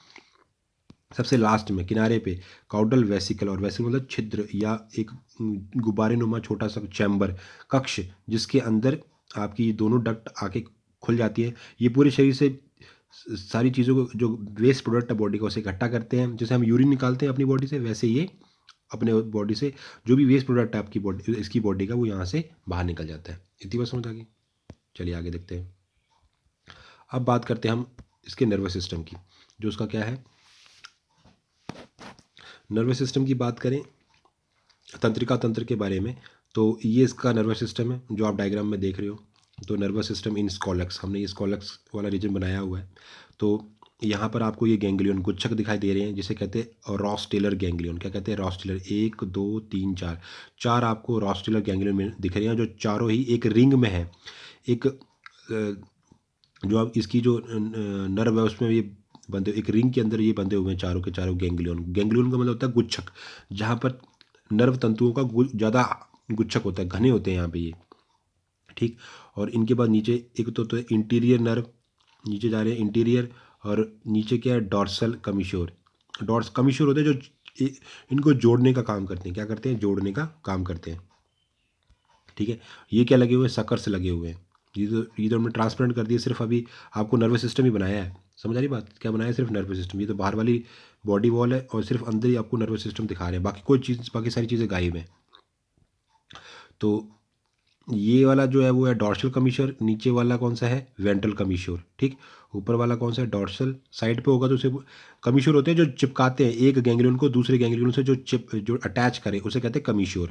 सबसे लास्ट में किनारे पे काउडल वेसिकल, और वेसिकल मतलब छिद्र या एक गुब्बारे नुमा छोटा सा चैम्बर, कक्ष, जिसके अंदर आपकी ये दोनों डक्ट आके खुल जाती है। ये पूरे शरीर से सारी चीज़ों को, जो वेस्ट प्रोडक्ट है बॉडी का, उसे इकट्ठा करते हैं। जैसे हम यूरिन निकालते हैं अपनी बॉडी से, वैसे ये अपने बॉडी से जो भी वेस्ट प्रोडक्ट है आपकी बॉडी, इसकी बॉडी का, वो यहाँ से बाहर निकल जाता है। इतनी बात समझ आ गई? चलिए आगे देखते हैं। अब बात करते हैं हम इसके नर्वस सिस्टम की, जो उसका क्या है, नर्वस सिस्टम की बात करें, तंत्रिका तंत्र के बारे में। तो ये इसका नर्वस सिस्टम है जो आप डायग्राम में देख रहे हो। तो नर्वस सिस्टम इन स्कॉलक्स, हमने ये स्कॉलक्स वाला रीजन बनाया हुआ है। तो यहाँ पर आपको ये गैंग्लियन गुच्छक दिखाई दे रहे हैं जिसे कहते हैं रॉस्टेलर गैंग्लियन। क्या कहते हैं? रॉस्टेलर। 1 2 3 4, चार आपको रॉस्टेलर गैंग्लियन में दिख रहे हैं, जो चारों ही एक रिंग में है। एक जो आप इसकी जो नर्व है उसमें ये बंधे, एक रिंग के अंदर ये बंधे हुए हैं चारों के चारों गैंग्लियन। गैंग्लियन का मतलब होता है गुच्छक, जहाँ पर नर्व तंतुओं का ज़्यादा गुच्छक होता है, घने होते हैं यहाँ पे ये। ठीक, और इनके बाद नीचे एक तो इंटीरियर नर्व, नीचे जा रहे हैं इंटीरियर, और नीचे क्या है? डॉर्सल कमीश्योर। डॉट्स कमिश्योर होते हैं जो इनको जोड़ने का काम करते हैं। क्या करते हैं? जोड़ने का काम करते हैं। ठीक है, ये क्या लगे हुए हैं? सकर्स लगे हुए हैं। ये तो हमने ट्रांसपेरेंट कर दिया, सिर्फ अभी आपको नर्वस सिस्टम ही बनाया है। समझ आ रही बात? क्या बनाया है? सिर्फ नर्वस सिस्टम। ये तो बाहर वाली बॉडी वॉल है और सिर्फ अंदर ही आपको नर्वस सिस्टम दिखा रहे हैं, बाकी कोई चीज़, बाकी सारी चीज़ें गायब हैं। तो ये वाला जो है वो है डॉर्सल कमीश्योर, नीचे वाला कौन सा है? वेंट्रल कमीश्योर। ठीक, ऊपर वाला कौन सा है? डॉर्सल। साइड पे होगा तो उसे कमीश्योर होते हैं जो चिपकाते हैं एक गैंग्लियन को दूसरे गैंग्लियन से, जो अटैच करे उसे कहते हैं कमीश्योर।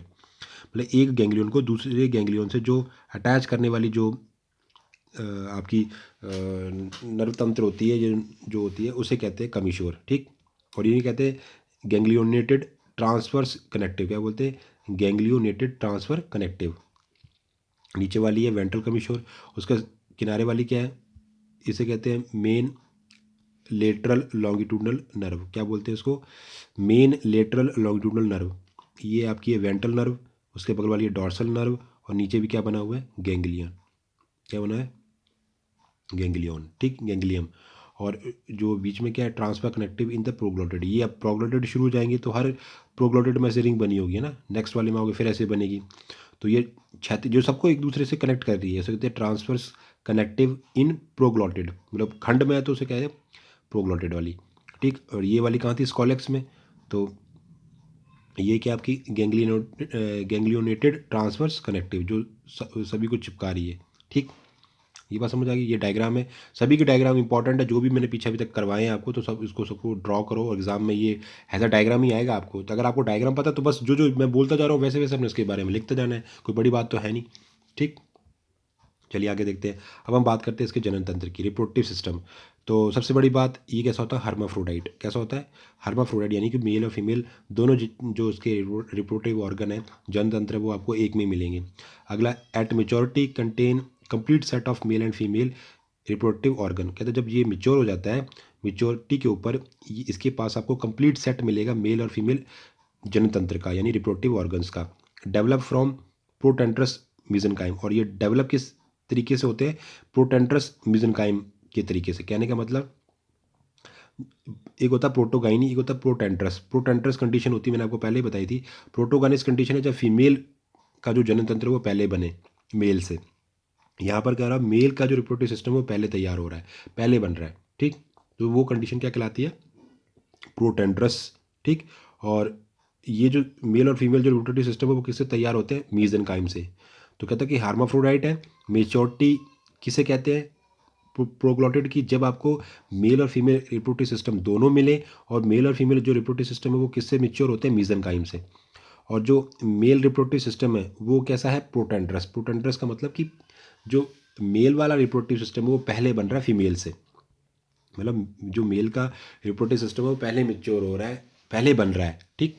मतलब एक गैंग्लियन को दूसरे गैंग्लियन से जो अटैच करने वाली जो आपकी नर्व तंत्र होती है, जो होती है उसे कहते हैं कमीश्योर। ठीक, और ये कहते हैं गैंग्लियोनेटेड ट्रांसवर्स कनेक्टिव। क्या बोलते हैं? गैंग्लियोनेटेड ट्रांसफर कनेक्टिव। नीचे वाली है वेंट्रल कमीश्योर, उसका किनारे वाली क्या है? इसे कहते हैं मेन लेटरल लॉन्गिट्यूडनल नर्व। क्या बोलते हैं इसको? Main lateral longitudinal nerve. ये आपकी है वेंट्रल नर्व, उसके बगल वाली है डॉर्सल नर्व, और नीचे भी क्या बना हुआ है? गैंग्लियन। क्या बना है? गैंग्लियन। ठीक, गैंग्लियम। और जो बीच में क्या है? Transfer connective in the proglottid. ये अब प्रोग्लोटेड शुरू हो जाएंगे तो हर प्रोग्लोटेड में से रिंग बनी होगी है ना, नेक्स्ट वाले में आओगे फिर ऐसे बनेगी। तो ये छाती जो सबको एक दूसरे से कनेक्ट कर रही है, उसे कहते हैं ट्रांसफर्स कनेक्टिव इन प्रोग्लोटेड। मतलब खंड में है तो उसे कहते हैं प्रोग्लोटेड वाली। ठीक, और ये वाली कहाँ थी? स्कॉलेक्स में। तो ये क्या आपकी गैंग्लियोनेटेड ट्रांसफर्स कनेक्टिव, जो सभी को चिपका रही है। ठीक, ये बात समझ आ गई? ये डायग्राम है, सभी के डायग्राम इंपॉर्टेंट है, जो भी मैंने पीछे अभी तक करवाए हैं आपको, तो सब इसको सबको ड्रॉ करो और एग्जाम में ये ऐसा डायग्राम ही आएगा आपको। तो अगर आपको डायग्राम पता है तो बस जो जो मैं बोलता जा रहा हूँ वैसे वैसे अपने इसके बारे में लिखते जाना है, कोई बड़ी बात तो है नहीं। ठीक, चलिए आगे देखते हैं। अब हम बात करते हैं इसके जनन तंत्र की, रिप्रोडक्टिव सिस्टम। तो सबसे बड़ी बात ये कैसा होता है? हर्माफ्रोडाइट। कैसा होता है? हर्माफ्रोडाइट, यानी कि मेल और फीमेल दोनों जो उसके रिप्रोडक्टिव ऑर्गन है, जनन तंत्र है, वो आपको एक में मिलेंगे। अगला, eight maturity contain complete set of male and female reproductive organ. कहते हैं जब ये मेच्योर हो जाता है, मेच्योरिटी के ऊपर इसके पास आपको कंप्लीट सेट मिलेगा मेल और फीमेल जनन तंत्र का, यानी रिप्रोडक्टिव ऑर्गन्स का। Develop from protandrous mesenchyme. और ये डेवलप किस तरीके से होते हैं? प्रोटेंट्रस मीजनकाइम के तरीके से। कहने का मतलब, एक होता है प्रोटोगाइनी, एक होता है प्रोटेंट्रस। प्रोटेंट्रस कंडीशन होती है, मैंने आपको पहले ही बताई थी। प्रोटोगाइनिस कंडीशन है जब फीमेल का जो जनन तंत्र है वो पहले बने मेल से। यहाँ पर क्या रहा? मेल का जो रिप्रोडक्टिव सिस्टम है वो पहले तैयार हो रहा है, पहले बन रहा है। ठीक, तो वो कंडीशन क्या कहलाती है? प्रोटेंट्रस। ठीक, और ये जो मेल और फीमेल जो रिप्रोडक्टिव सिस्टम है वो किससे तैयार होते हैं? मीजनकाइम से। तो कहता है कि हार्माफ्रोडाइट है। मेच्योरिटी किसे कहते हैं? प्रोग्लॉटेड की, जब आपको मेल और फीमेल रिप्रोडक्टिव सिस्टम दोनों मिले, और मेल और फीमेल जो रिप्रोडक्टिव सिस्टम है वो किससे मेच्योर होते हैं? मीजनकाइम से। और जो मेल रिप्रोडक्टिव सिस्टम है वो कैसा है? प्रोटेंट्रस। प्रोटेंट्रस का मतलब कि जो मेल वाला रिप्रोडक्टिव सिस्टम है वो पहले बन रहा है फीमेल से। मतलब जो मेल का रिप्रोडक्टिव सिस्टम है वो पहले मेच्योर हो रहा है, पहले बन रहा है। ठीक,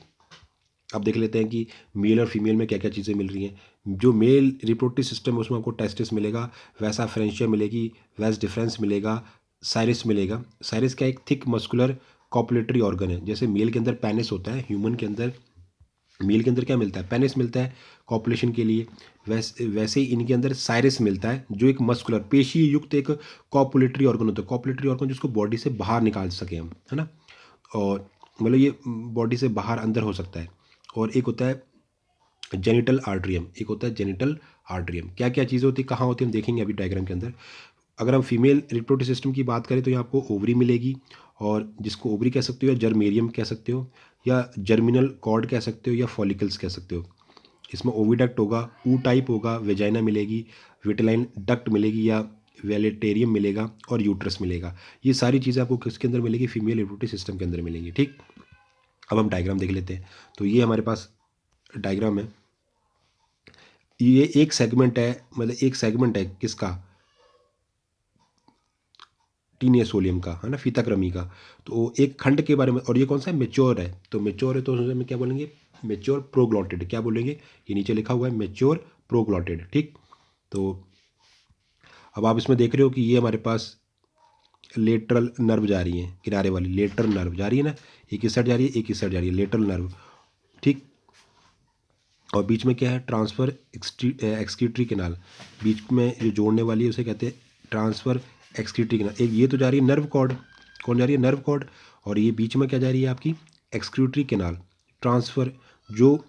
अब देख लेते हैं कि मेल और फीमेल में क्या क्या चीज़ें मिल रही हैं। जो मेल रिप्रोडक्टिव सिस्टम है उसमें आपको टेस्टिस मिलेगा, वैसा फ्रेंशिया मिलेगी, वैस डिफरेंस मिलेगा, साइरिस मिलेगा। साइरिस क्या? एक थिक मस्कुलर कॉपुलेटरी ऑर्गन है। जैसे मेल के अंदर पेनिस होता है, ह्यूमन के अंदर, मेल के अंदर क्या मिलता है? पेनिस मिलता है कॉपुलेशन के लिए। वैसे ही इनके अंदर साइरिस मिलता है, जो एक मस्कुलर पेशी युक्त एक कॉपुलेटरी ऑर्गन होता है। कॉपुलेटरी ऑर्गन जिसको बॉडी से बाहर निकाल सके हम, है ना। और मतलब ये बॉडी से बाहर अंदर हो सकता है। और एक होता है जेनिटल आर्ट्रियम, एक होता है जेनिटल आर्ट्रियम। क्या क्या चीज़ें होती है, कहाँ होती है, हम देखेंगे अभी डायग्राम के अंदर। अगर हम फीमेल रिप्रोडक्टिव सिस्टम की बात करें तो यहाँ आपको ओवरी मिलेगी, और जिसको ओवरी कह सकते हो, या जर्मेरियम कह सकते हो, या जर्मिनल कॉर्ड कह सकते हो, या फॉलिकल्स कह सकते हो। इसमें ओविडक्ट होगा, ऊ टाइप होगा, वेजाइना मिलेगी, विटेलाइन डक्ट मिलेगी, या वेलेटेरियम मिलेगा, और यूट्रस मिलेगा। ये सारी चीज़ें आपको किसके अंदर मिलेगी? फीमेल रिप्रोडक्टिव सिस्टम के अंदर मिलेंगी। ठीक, अब हम डायग्राम देख लेते हैं। तो ये हमारे पास डायग्राम है, ये एक सेगमेंट है, मतलब एक सेगमेंट है किसका? टीनिया सोलियम का, है ना, फीताक्रमी का। तो एक खंड के बारे में, और ये कौन सा है? मेच्योर है। तो मेच्योर है तो उसमें क्या बोलेंगे? मेच्योर प्रोग्लॉटेड। क्या बोलेंगे? ये नीचे लिखा हुआ है मेच्योर प्रोग्लॉटेड। ठीक, तो अब आप इसमें देख रहे हो कि ये हमारे पास लेटरल नर्व जा रही है, किनारे वाली लेटरल नर्व जा रही है ना, एक इस साइड जा रही है, एक इस साइड जा रही है, लेटरल नर्व। ठीक, और बीच में क्या है? Transfer excretory canal. बीच में जो जोड़ने वाली है उसे कहते हैं ट्रांसफर एक्सक्रीटरी केनाल। एक ये तो जा रही है नर्व कॉर्ड, कौन जा रही है, नर्व कॉर्ड, और ये बीच में क्या जा रही है आपकी, एक्सक्रीटरी कैनाल ट्रांसफ़र, जो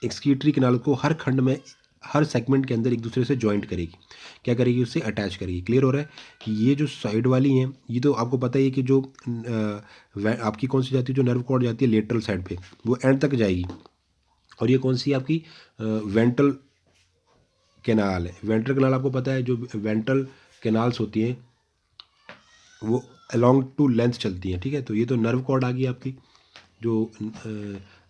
एक्सक्रीटरी कैनाल को हर खंड में, हर सेगमेंट के अंदर एक दूसरे से जॉइंट करेगी, क्या करेगी, उससे अटैच करेगी। क्लियर हो रहा है कि ये जो साइड वाली हैं, ये तो आपको पता ही है कि जो आपकी कौन सी जाती है, जो नर्व कॉर्ड जाती है लेटरल साइड पे, वो एंड तक जाएगी, और ये कौन सी आपकी वेंट्रल कैनाल है। वेंट्रल कैनाल आपको पता है, जो वेंट्रल कैनाल्स होती हैं वो अलोंग टू लेंथ चलती हैं, ठीक है। तो ये तो नर्व कॉर्ड आ गई आपकी, जो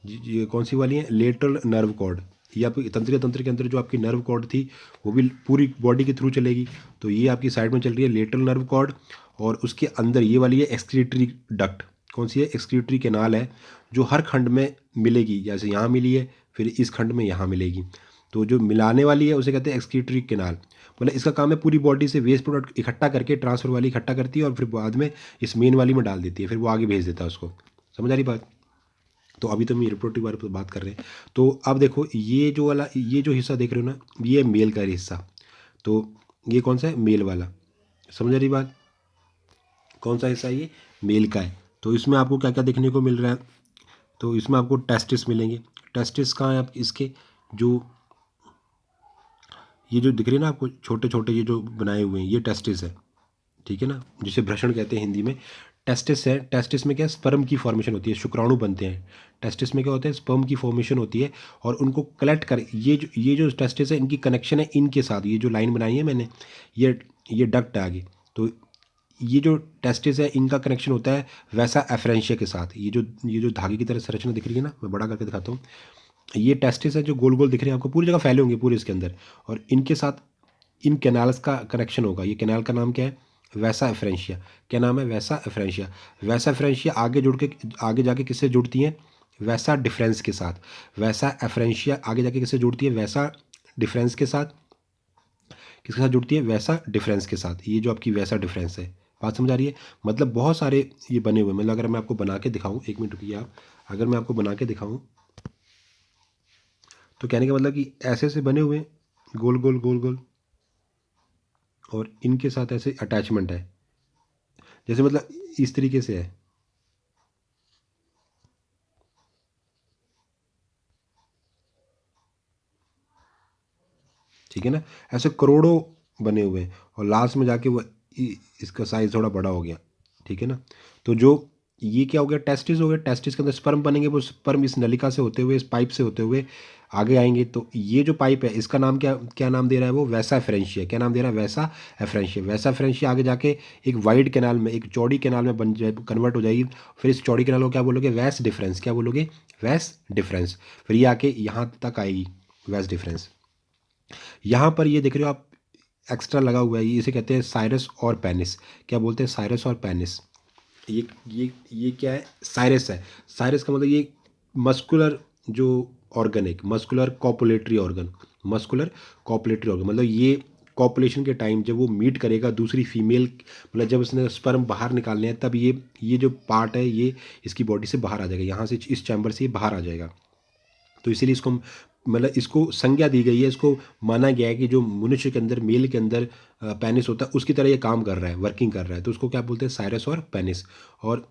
ये कौन सी वाली है, लेटरल नर्व कॉर्ड। ये आपकी तंत्र के अंदर जो आपकी नर्व कॉर्ड थी वो भी पूरी बॉडी के थ्रू चलेगी, तो ये आपकी साइड में चल रही है लेटरल नर्व कॉर्ड, और उसके अंदर ये वाली है एक्सक्रीटरी डक्ट। कौन सी है, एक्सक्रीटरी कैनाल है, जो हर खंड में मिलेगी, जैसे यहाँ मिली है फिर इस खंड में यहाँ मिलेगी, तो जो मिलाने वाली है उसे कहते हैं एक्सक्रीटरी कैनाल। मतलब इसका काम है पूरी बॉडी से वेस्ट प्रोडक्ट इकट्ठा करके, ट्रांसफर वाली इकट्ठा करती है और फिर बाद में इस मेन वाली में डाल देती है, फिर वो आगे भेज देता है उसको। समझ आ रही बात। तो अभी तो हम रिप्रोडक्टिव बारे में बात कर रहे हैं। तो अब देखो ये जो वाला, ये जो हिस्सा देख रहे हो ना, ये है मेल का हिस्सा, तो ये कौन सा है, मेल वाला। समझ आ रही बात, कौन सा हिस्सा है ये, मेल का है। तो इसमें आपको क्या क्या देखने को मिल रहा है, तो इसमें आपको टेस्टिस मिलेंगे। टेस्टिस कहाँ है आप, इसके जो ये जो दिख रही है ना आपको छोटे छोटे ये जो बनाए हुए हैं, ये टेस्टिस है, ठीक है ना, जिसे भ्रूण कहते हैं हिंदी में। टेस्टिस है, टेस्टिस में क्या है, स्पर्म की फॉर्मेशन होती है, शुक्राणु बनते हैं। टेस्टिस में क्या होता है, स्पर्म की फॉर्मेशन होती है, और उनको कलेक्ट कर, ये जो टेस्टिस है, इनकी कनेक्शन है इनके साथ, ये जो लाइन बनाई है मैंने, ये डक्ट है आगे, तो ये जो टेस्टिस है इनका कनेक्शन होता है वैसा एफरेंशिया के साथ। ये जो धागे की तरह संरचना दिख रही है ना, मैं बड़ा करके दिखाता हूँ, ये टेस्टिस है जो गोल गोल दिख रहे हैं आपको, पूरी जगह फैले होंगे पूरे इसके अंदर, और इनके साथ इन कैनाल्स का कनेक्शन होगा। ये कैनाल का नाम क्या है, वैसा एफरेंशिया। क्या नाम है, वैसा एफरेंशिया। वैसा एफरेंशिया आगे जुड़ के, आगे जाके किससे जुड़ती हैं, वैसा डिफरेंस के साथ। वैसा एफरेंशिया आगे जाके किससे जुड़ती है, वैसा डिफरेंस के साथ। किसके साथ जुड़ती है, वैसा डिफरेंस के साथ। ये जो आपकी वैसा डिफरेंस है, बात समझ आ रही है। मतलब बहुत सारे ये बने हुए, मतलब अगर मैं आपको बना के दिखाऊं, एक मिनट रुकिए आप, अगर मैं आपको बना के दिखाऊं, तो कहने का मतलब कि ऐसे ऐसे बने हुए गोल गोल गोल गोल, और इनके साथ ऐसे अटैचमेंट है, जैसे मतलब इस तरीके से है, ठीक है ना। ऐसे करोड़ों बने हुए हैं, और लास्ट में जाके वो इसका साइज थोड़ा बड़ा हो गया, ठीक है ना। तो जो ये क्या हो गया, टेस्टिस हो गया, टेस्टिस के अंदर स्पर्म बनेंगे, वो स्पर्म इस नलिका से होते हुए, इस पाइप से होते हुए आगे आएंगे। तो ये जो पाइप है इसका नाम क्या क्या नाम दे रहा है, वो वैसा एफरेंशिया। क्या नाम दे रहा है, वैसा एफरेंशिया। वैसा एफरेंशिया आगे जाके एक वाइड कैनाल में, एक चौड़ी कैनाल में बन जाए, कन्वर्ट हो जाएगी। फिर इस चौड़ी कैनाल को क्या बोलोगे, वैस डिफरेंस। क्या बोलोगे, वैस डिफरेंस। फिर ये आके यहाँ तक आएगी, वैस डिफरेंस। यहाँ पर ये देख रहे हो आप, एक्स्ट्रा लगा हुआ है, ये इसे कहते हैं साइरस और पेनिस। क्या बोलते हैं, साइरस और पेनिस। ये क्या है, साइरस है। साइरस का मतलब ये मस्कुलर जो ऑर्गन है, muscular copulatory organ. Muscular copulatory organ मतलब ये कॉपुलेशन के टाइम जब वो मीट करेगा दूसरी फीमेल, मतलब जब उसने स्पर्म बाहर निकालने हैं, तब ये जो पार्ट है ये इसकी बॉडी से बाहर आ जाएगा, यहाँ से इस चैम्बर से ये बाहर आ जाएगा। तो इसीलिए इसको मतलब इसको संज्ञा दी गई है, इसको माना गया है कि जो मनुष्य के अंदर, मेल के अंदर पेनिस होता है, उसकी तरह ये काम कर रहा है, वर्किंग कर रहा है। तो उसको क्या बोलते हैं, साइरस और पेनिस। और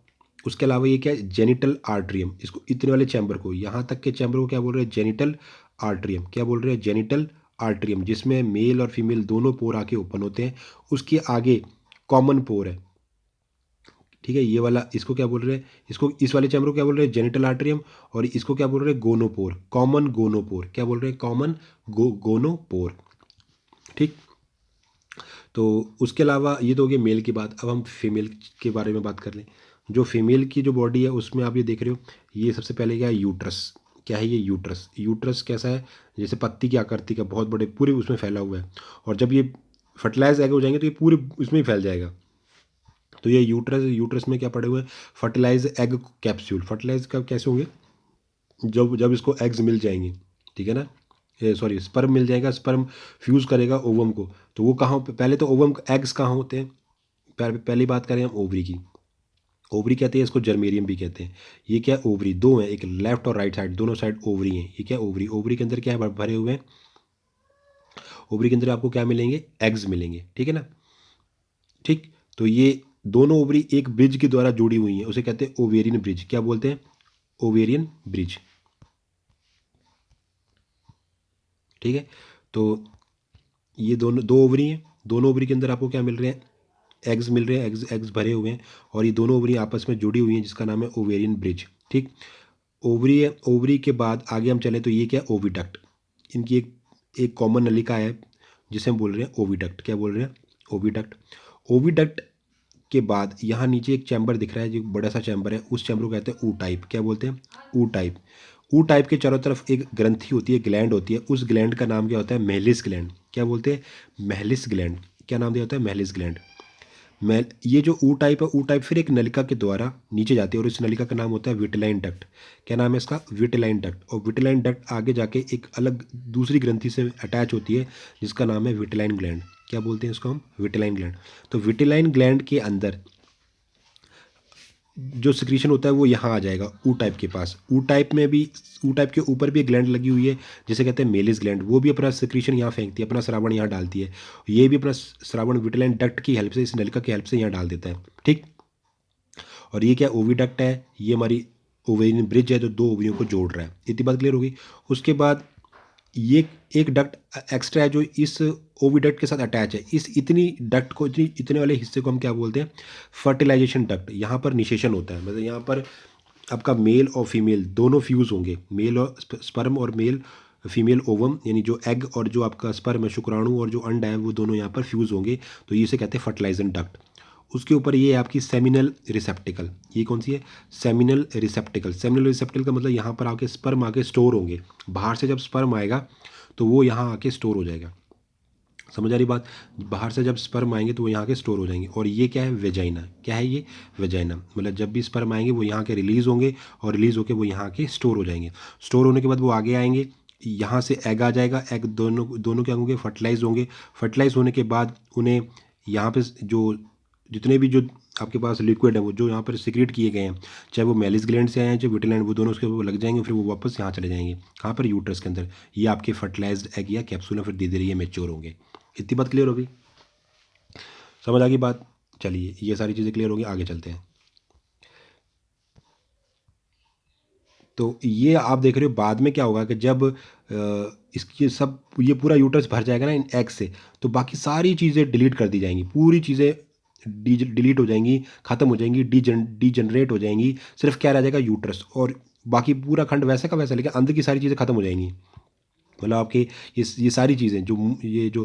उसके अलावा ये क्या है, जेनिटल आर्ट्रियम। इसको इतने वाले चैम्बर को, यहाँ तक के चैम्बर को क्या बोल रहे हैं, जेनिटल आर्ट्रियम। क्या बोल रहे हैं, जेनिटल आर्ट्रियम, जिसमें मेल और फीमेल दोनों पोर आके ओपन होते हैं। उसके आगे कॉमन पोर है, ठीक है, ये वाला, इसको क्या बोल रहे हैं, इसको इस वाले चैम्बर को क्या बोल रहे हैं, जेनिटल आर्टरियम। और इसको क्या बोल रहे हैं, गोनोपोर, कॉमन गोनोपोर। क्या बोल रहे हैं, कॉमन गोनोपोर, ठीक। तो उसके अलावा ये तो हो गया मेल की बात। अब हम फीमेल के बारे में बात कर लें। जो फीमेल की जो बॉडी है उसमें आप ये देख रहे हो, ये सबसे पहले क्या है, यूट्रस। क्या है ये, यूट्रस। यूट्रस कैसा है, जैसे पत्ती की आकृति का, बहुत बड़े पूरे उसमें फैला हुआ है। और जब ये फर्टिलाइज एग हो जाएंगे तो ये पूरे उसमें ही फैल जाएगा। तो ये यूट्रस, यूट्रस में क्या पड़े हुए हैं, फर्टिलाइज एग कैप्सूल। फर्टिलाइज कब कैसे होंगे, जब जब इसको एग्स मिल जाएंगे, ठीक है ना, सॉरी स्पर्म मिल जाएगा, स्पर्म फ्यूज़ करेगा ओवम को। तो वो कहाँ, पहले तो ओवम एग्स कहाँ होते हैं, पहली बात करें हम ओवरी की। ओवरी कहते हैं इसको, जर्मेरियम भी कहते हैं। ये क्या है, ओवरी दो है, एक लेफ्ट और राइट साइड, दोनों साइड ओवरी हैं। ये क्या है, ओवरी। ओवरी के अंदर क्या है, भरे हुए हैं। ओवरी के अंदर आपको क्या मिलेंगे, एग्स मिलेंगे, ठीक है ना, ठीक। तो ये दोनों ओवरी एक ब्रिज के द्वारा जुड़ी हुई हैं, उसे कहते हैं ओवेरियन ब्रिज। क्या बोलते हैं? Ovarian bridge. ठीक है, तो ये दोनों दो ओवरी हैं, दोनों ओवरी के अंदर आपको क्या मिल रहे हैं? एग्स मिल रहे हैं, एग्स एग्स भरे हुए हैं, और ये दोनों ओवरी आपस में जुड़ी हुई हैं, जिसका नाम है ओवेरियन ब्रिज। ठीक, ओवरी है, ओवरी के बाद आगे हम चलें तो ये क्या है? ओविडक्ट। इनकी एक एक कॉमन नलिका है जिसे हम बोल रहे हैं ओविडक्ट। क्या बोल रहे हैं? ओविडक्ट। ओविडक्ट के बाद यहाँ नीचे एक चैम्बर दिख रहा है, जो बड़ा सा चैम्बर है, उस चैम्बर को कहते हैं ऊ टाइप। क्या बोलते हैं? ऊ टाइप। ऊ टाइप के चारों तरफ एक ग्रंथि होती है, ग्लैंड होती है, उस ग्लैंड का नाम क्या होता है? मेहलिस ग्लैंड। क्या बोलते हैं? मेहलिस ग्लैंड। क्या नाम दिया होता है? मेहलिस ग्लैंड। मैं ये जो ऊ टाइप है, ऊ टाइप फिर एक नलिका के द्वारा नीचे जाती है, और इस नलिका का नाम होता है विटेलाइन डक्ट। क्या नाम है इसका? Vitelline duct. और विटेलाइन डक्ट आगे जाके एक अलग दूसरी ग्रंथि से अटैच होती है, जिसका नाम है विटेलाइन ग्लैंड। क्या बोलते हैं इसको हम? Vitelline gland. तो विटेलाइन ग्लैंड के अंदर जो सिक्रीशन होता है वो यहाँ आ जाएगा ऊ टाइप के पास। ऊ टाइप में भी, ऊ टाइप के ऊपर भी एक ग्लैंड लगी हुई है जिसे कहते हैं मेलिस ग्लैंड। वो भी अपना सिक्रीशन यहाँ फेंकती है, अपना श्रावण यहाँ डालती है। ये भी अपना श्रावण विटेलाइन डक्ट की हेल्प से, इस नलिका की हेल्प से यहाँ डाल देता है। ठीक, और ये क्या? ओविडक्ट है, ये हमारी ओवेरियन ब्रिज है जो दो ओवरियों को जोड़ रहा है। इतनी बात क्लियर होगी। उसके बाद ये एक डक्ट एक्स्ट्रा है जो इस ओविडक्ट के साथ अटैच है। इस इतनी डक्ट को, इतने वाले हिस्से को हम क्या बोलते हैं? Fertilization duct. यहाँ पर निषेचन होता है, मतलब यहाँ पर आपका मेल और फीमेल दोनों फ्यूज़ होंगे, मेल और स्पर्म और मेल फीमेल ओवम, यानी जो एग और जो आपका स्पर्म है, शुक्राणु, और जो अंडा है, वो दोनों यहाँ पर फ्यूज़ होंगे, तो ये इसे कहते हैं फर्टिलाइजन डक्ट। उसके ऊपर ये है आपकी सेमिनल रिसेप्टिकल। ये कौन सी है? सेमिनल रिसेप्टिकल। सेमिनल रिसेप्टिकल का मतलब यहाँ पर आके स्पर्म आके स्टोर होंगे। बाहर से जब स्पर्म आएगा तो वो यहाँ आके स्टोर हो जाएगा। समझ आ रही बात? बाहर से जब स्पर्म आएंगे तो वो यहाँ के स्टोर हो जाएंगे। और ये क्या है? वेजाइना। क्या है ये? वेजाइना। मतलब जब भी स्पर्म आएंगे वो यहाँ के रिलीज़ होंगे, और रिलीज़ होकर वो यहाँ के स्टोर हो जाएंगे। स्टोर होने के बाद वो आगे आएंगे, यहाँ से एग आ जाएगा। एग दोनों दोनों क्या होंगे? फर्टिलाइज होंगे। फर्टिलाइज होने के बाद उन्हें यहाँ पे जो जितने भी जो आपके पास लिक्विड है, वो जो यहाँ पर सिक्रेट किए गए हैं, चाहे वो मेलिस ग्लैंड से आए हैं, चाहे विटेलैंड, वो दोनों उसके ऊपर लग जाएंगे, फिर वो वापस यहाँ चले जाएंगे। कहाँ पर? यूट्रस के अंदर। ये आपके फर्टिलाइज्ड एग या कैप्सूल है, फिर धीरे धीरे ये मेच्योर होंगे। इतनी बात क्लियर होगी? समझ आ गई बात? चलिए, ये सारी चीज़ें क्लियर होगी, आगे चलते हैं। तो ये आप देख रहे हो बाद में क्या होगा कि जब इसकी सब ये पूरा यूट्रस भर जाएगा ना इन एग से, तो बाकी सारी चीज़ें डिलीट कर दी जाएंगी, पूरी चीज़ें डिलीट हो जाएंगी, ख़त्म हो जाएंगी, डीजनरेट हो जाएंगी। सिर्फ क्या रह जाएगा? यूट्रस। और बाकी पूरा खंड वैसा का वैसा, लेकिन अंदर की सारी चीज़ें ख़त्म हो जाएंगी। मतलब आपके ये सारी चीज़ें जो ये जो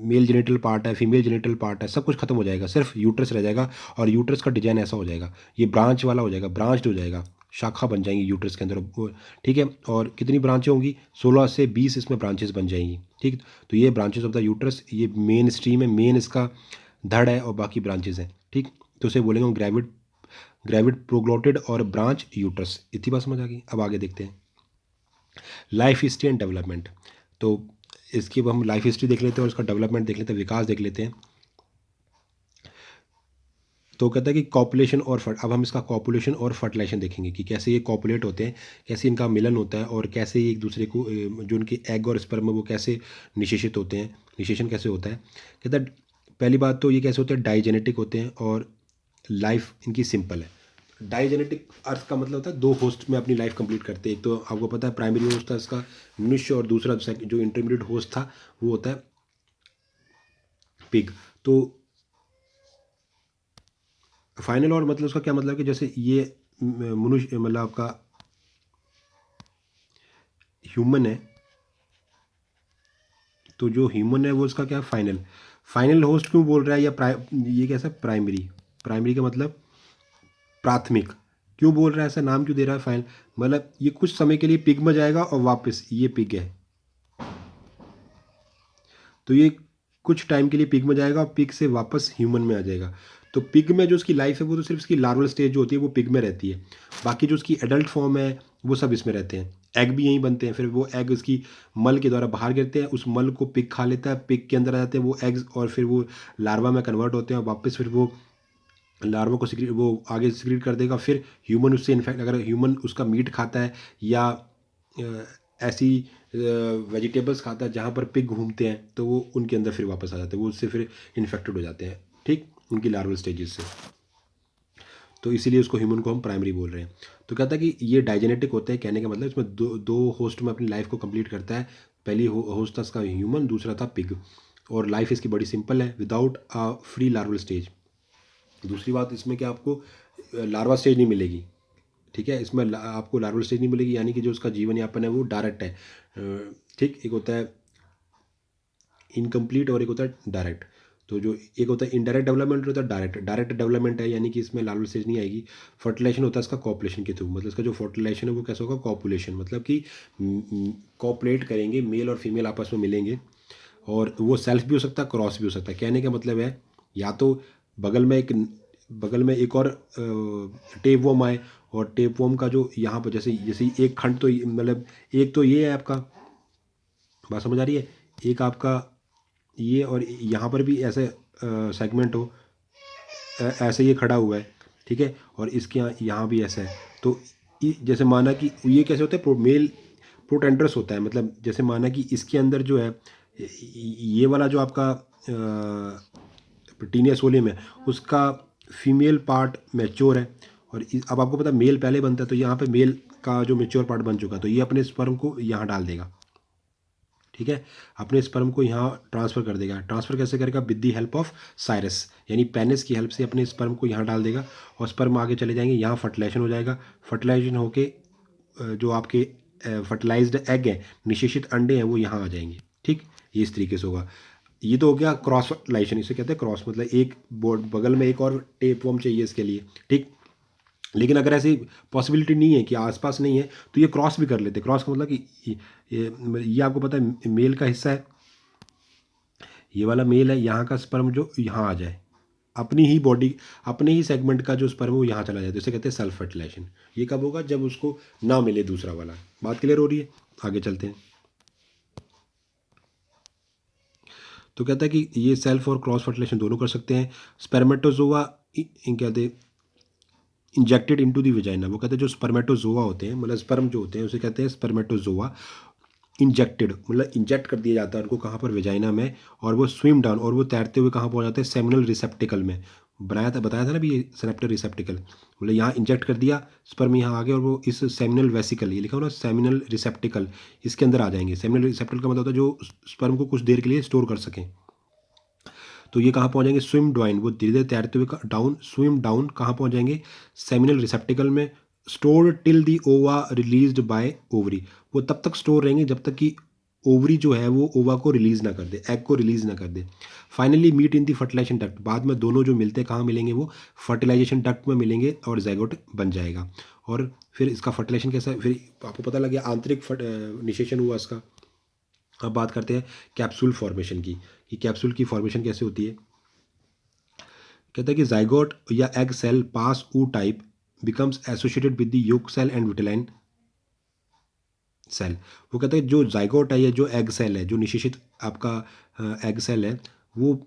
मेल जेनिटल पार्ट है, फीमेल जेनिटल पार्ट है, सब कुछ खत्म हो जाएगा, सिर्फ यूट्रस रह जाएगा। और यूट्रस का डिजाइन ऐसा हो जाएगा, ये ब्रांच वाला हो जाएगा, ब्रांच्ड हो जाएगा, शाखा बन जाएंगी यूट्रस के अंदर ठीक है। और कितनी ब्रांचें होंगी? 16 से 20 इसमें ब्रांचेस बन जाएंगी। ठीक, तो ये ब्रांचेस ऑफ द यूट्रस, ये मेन स्ट्रीम है, मेन इसका धड़ है, और बाकी ब्रांचेस हैं। ठीक, तो उसे बोलेंगे हम ग्रेविड प्रोग्लोटेड और ब्रांच यूट्रस। इतनी बात समझ आ गई? अब आगे देखते हैं लाइफ हिस्ट्री एंड डेवलपमेंट। तो इसकी अब हम लाइफ हिस्ट्री देख लेते हैं और उसका डेवलपमेंट देख लेते हैं, विकास देख लेते हैं। तो कहता है कि कॉपुलेशन और अब हम इसका कॉपुलेशन और फर्टिलाइजेशन देखेंगे कि कैसे ये कॉपुलेट होते हैं, कैसे इनका मिलन होता है, और कैसे ये एक दूसरे को जो उनके एग और स्पर्म है वो कैसे निषेचित होते हैं, निषेचन कैसे होता है। कहता है पहली बात तो ये कैसे होते हैं? डाइजेनेटिक होते हैं, और लाइफ इनकी सिंपल है। डाइजेनेटिक अर्थ का मतलब होता है दो होस्ट में अपनी लाइफ कंप्लीट करते हैं। एक तो आपको पता है प्राइमरी होस्ट था इसका मनुष्य, और दूसरा जो इंटरमीडिएट होस्ट था वो होता है पिग। तो फाइनल, और मतलब उसका क्या मतलब कि जैसे ये मनुष्य मतलब आपका ह्यूमन है, तो जो ह्यूमन है वो उसका क्या? फाइनल। फाइनल होस्ट क्यों बोल रहा है? या ये कैसा? प्राइमरी। प्राइमरी का मतलब प्राथमिक। क्यों बोल रहा है ऐसा? नाम क्यों दे रहा है फाइनल? मतलब ये कुछ समय के लिए पिग में जाएगा और वापस, ये पिग है तो ये कुछ टाइम के लिए पिग में जाएगा और पिग से वापस ह्यूमन में आ जाएगा। तो पिग में जो उसकी लाइफ है वो तो सिर्फ उसकी लार्वल स्टेज जो होती है वो पिग में रहती है। बाकी जो उसकी एडल्ट फॉर्म है वो सब इसमें रहते हैं। एग भी यहीं बनते हैं, फिर वो एग उसकी मल के द्वारा बाहर गिरते हैं, उस मल को पिग खा लेता है, पिग के अंदर आ जाते हैं वो एग्स, और फिर वो लार्वा में कन्वर्ट होते हैं, और वापस फिर वो लार्वा को सिक्रीट, वो आगे सिक्रीट कर देगा। फिर ह्यूमन उससे इन्फेक्ट, अगर ह्यूमन उसका मीट खाता है या ऐसी वेजिटेबल्स खाता है जहाँ पर पिग घूमते हैं, तो वो उनके अंदर फिर वापस आ जाते हैं, वो उससे फिर इन्फेक्टेड हो जाते हैं। ठीक, उनकी लार्वल स्टेजेस से, तो इसीलिए उसको ह्यूमन को हम प्राइमरी बोल रहे हैं। तो कहता है कि ये डाइजेनेटिक होते हैं, कहने का मतलब इसमें दो होस्ट में अपनी लाइफ को कंप्लीट करता है। पहली होस्ट था इसका ह्यूमन, दूसरा था पिग, और लाइफ इसकी बड़ी सिंपल है, without a free larval stage. दूसरी बात इसमें कि आपको लार्वा स्टेज नहीं मिलेगी, ठीक है, इसमें आपको लार्वल स्टेज नहीं मिलेगी, यानी कि जो उसका जीवन यापन है वो डायरेक्ट है, ठीक। एक होता है इनकम्प्लीट और एक होता है डायरेक्ट। तो जो एक होता है इनडायरेक्ट डेवलपमेंट, होता है डायरेक्ट डेवलपमेंट है, यानी कि इसमें लार्वल स्टेज नहीं आएगी। फर्टिलाइजेशन होता है इसका कॉपुलेशन के थ्रू, मतलब इसका जो फर्टिलाइजेशन है वो कैसा होगा, कॉपुलेशन, मतलब कि कॉपरेट करेंगे, मेल और फीमेल आपस में मिलेंगे, और वो सेल्फ भी हो सकता है, क्रॉस भी हो सकता है। कहने का मतलब है या तो बगल में एक और टेप वॉर्म आए, और टेप वॉर्म का जो यहाँ पर जैसे जैसे एक खंड, तो मतलब एक तो ये है आपका, बात समझ आ रही है, एक आपका ये, और यहाँ पर भी ऐसे सेगमेंट हो, ऐसे ये खड़ा हुआ है, ठीक है, और इसके यहाँ भी ऐसा है। तो जैसे माना कि ये कैसे होता है, मेल प्रोटेंडरस होता है, मतलब जैसे माना कि इसके अंदर जो है ये वाला जो आपका टीनिया सोलियम है, उसका फीमेल पार्ट मैच्योर है, और अब आपको पता मेल पहले बनता है, तो यहाँ पे मेल का जो मैच्योर पार्ट बन चुका है, तो ये अपने स्पर्म को यहाँ डाल देगा, ठीक है, अपने स्पर्म को यहाँ ट्रांसफ़र कर देगा। ट्रांसफ़र कैसे करेगा, with the help of Cyrus, यानी पेनिस की हेल्प से अपने स्पर्म को यहाँ डाल देगा, और स्पर्म आगे चले जाएंगे, यहाँ फर्टिलाइजेशन हो जाएगा। फर्टिलाइजेशन होके जो आपके फर्टिलाइज्ड एग हैं, निषेचित अंडे हैं, वो यहाँ आ जाएंगे, ठीक। ये इस तरीके से होगा। ये तो हो गया क्रॉस फर्टिलाइजेशन, इसे कहते हैं क्रॉस, मतलब एक बगल में एक और टेप वॉर्म चाहिए इसके लिए, ठीक। लेकिन अगर ऐसी पॉसिबिलिटी नहीं है कि आसपास नहीं है, तो ये क्रॉस भी कर लेते। क्रॉस का मतलब कि ये आपको पता है मेल का हिस्सा है, ये वाला मेल है, यहाँ का स्पर्म जो यहाँ आ जाए, अपनी ही बॉडी, अपने ही सेगमेंट का जो स्पर्म है वो यहाँ चला जाए, तो इसे कहते हैं सेल्फ फर्टिलाइजेशन। ये कब होगा, जब उसको ना मिले दूसरा वाला। बात क्लियर हो रही है, आगे चलते हैं। तो कहता है कि ये सेल्फ और क्रॉस फर्टिलाइजेशन दोनों कर सकते हैं। स्पर्मेटोजोआ कहते हैं इंजेक्टेड इनटू दी विजाइना, वो कहते हैं जो स्पर्मेटोजोआ होते हैं, मतलब स्पर्म जो होते हैं उसे कहते हैं स्पर्मेटोजोआ। इंजेक्टेड मतलब इंजेक्ट कर दिया जाता है उनको, कहाँ पर, विजाइना में, और वो स्विम डाउन, और वो तैरते हुए कहाँ पहुँच जाते हैं, सेमिनल रिसेप्टिकल में। बताया था ना भी, ये सेनेप्टर रिसेप्टिकल, मतलब यहाँ इंजेक्ट कर दिया, स्पर्म यहाँ आ गए, और वो इस सेमिनल वेसिकल, ये लिखा हो ना सेमिनल रिसेप्टिकल, इसके अंदर आ जाएंगे। सेमिनल रिसेप्टिकल का मतलब होता है जो स्पर्म को कुछ देर के लिए स्टोर कर सकें। तो ये कहाँ पहुँच जाएंगे, स्विम डाउन, वो धीरे धीरे तैरते हुए डाउन, स्विम डाउन कहाँ पहुँच जाएंगे, सेमिनल रिसेप्टिकल में। स्टोर्ड टिल दी ओवा रिलीज्ड बाय ओवरी, वो तब तक स्टोर रहेंगे जब तक कि ओवरी जो है वो ओवा को रिलीज़ ना कर दे, एग को रिलीज़ ना कर दे। Finally meet in the fertilisation duct, बाद में दोनों जो मिलते हैं कहाँ मिलेंगे, वो फर्टिलाइजेशन डक्ट में मिलेंगे, और ज़ाइगोट बन जाएगा। और फिर इसका फर्टिलाइजेशन कैसा है, फिर आपको पता लग गया आंतरिक निषेचन हुआ इसका। अब बात करते हैं कैप्सूल फॉर्मेशन की, कि कैप्सूल की फॉर्मेशन कैसे होती है। कहता है कि जाइगोट या egg cell pass uh type becomes associated with the yolk cell and vitelline cell. वो कहता है जो जाइगोट है या जो एग सेल है, जो निषेचित आपका एग सेल है, वो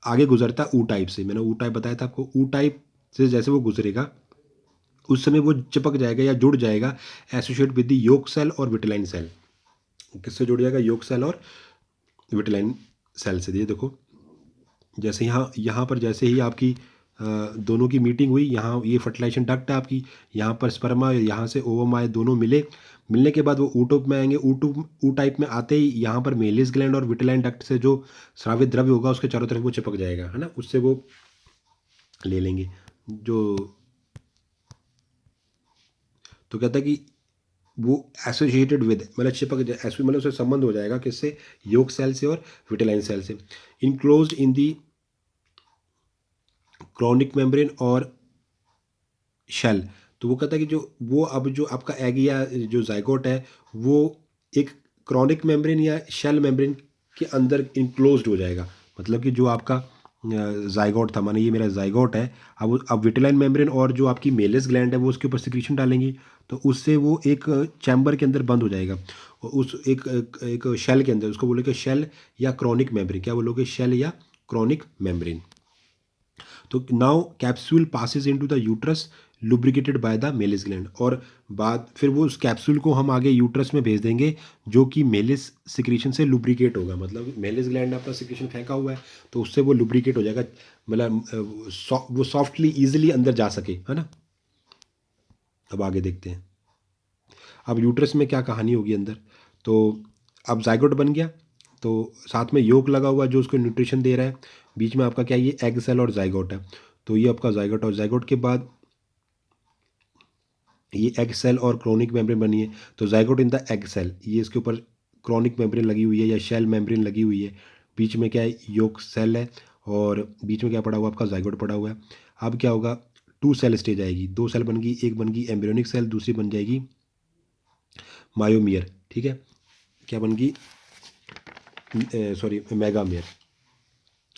आगे गुजरता है ऊ टाइप से। मैंने ऊ टाइप बताया था आपको, ऊ टाइप से जैसे वो गुजरेगा उस समय वो चिपक जाएगा या जुड़ जाएगा associate with the yolk cell और विटेलाइन सेल। किससे जुड़ जाएगा, योक सेल और विटेलाइन सेल से। ये देखो जैसे यहाँ पर जैसे ही आपकी दोनों की मीटिंग हुई, यहाँ ये फर्टिलाइजेशन डक्ट है आपकी, यहाँ पर स्पर्मा, यहाँ से ओवम आए, दोनों मिलने के बाद वो ऊटोप में आएंगे। ऊ टाइप में आते ही यहाँ पर मेलिस ग्लैंड और विटेलाइन डक्ट से जो स्रावित द्रव्य होगा उसके चारों तरफ वो चिपक जाएगा, है ना, उससे वो ले लेंगे जो। तो कहता है कि वो एसोसिएटेड विद मतलब चिपक मतलब उससे संबंध हो जाएगा किससे, योक सेल से और विटेलाइन सेल से। इनक्लोज्ड इन दी क्रॉनिक मेम्ब्रेन और शेल। तो वो कहता है कि जो आपका एग या जो जाइगोट है वो एक क्रॉनिक मेम्ब्रेन या शेल मेम्ब्रेन के अंदर इनक्लोज्ड हो जाएगा। मतलब कि जो आपका जाइगोट था, माने ये मेरा जाइगोट है, अब विटेलाइन मेम्ब्रेन और जो आपकी मेलिस ग्लैंड है वो उसके ऊपर सिक्रीशन डालेंगी, तो उससे वो एक चैम्बर के अंदर बंद हो जाएगा, और उस एक शेल के अंदर, उसको बोलोगे शेल या क्रॉनिक मेम्ब्रेन। क्या बोलोगे, शेल या क्रॉनिक मेम्ब्रेन। तो now capsule passes into the uterus lubricated by the malice gland, और बाद फिर वो उस कैप्सूल को हम आगे यूट्रस में भेज देंगे जो कि मेलिस सिक्रीशन से लुब्रिकेट होगा। मतलब मेलिस ग्लैंड आपका सिक्रीशन फेंका हुआ है तो उससे वो लुब्रिकेट हो जाएगा, मतलब वो सॉफ्टली ईजिली अंदर जा सके, है ना। अब आगे देखते हैं अब यूट्रस में क्या कहानी होगी अंदर। तो अब जाइगोट बन गया, तो साथ में योक लगा हुआ जो उसको न्यूट्रिशन दे रहा है, बीच में आपका क्या है, ये एग सेल और जाइगोट है। तो ये आपका जाइगोट, और जाइगोट के बाद ये एग सेल और क्रोनिक मेम्ब्रेन बनी है। तो zygote in the egg cell, ये इसके ऊपर क्रोनिक मेम्ब्रेन लगी हुई है या शेल मेम्ब्रेन लगी हुई है, बीच में क्या है, योक सेल है, और बीच में क्या पड़ा हुआ आपका जाइगोट पड़ा हुआ है। अब क्या होगा, 2 सेल स्टेज आएगी, 2 सेल बन गई, एक बन गई एम्ब्रियोनिक सेल, दूसरी बन जाएगी मायोमियर, ठीक है, क्या बन गई, सॉरी मेगामियर,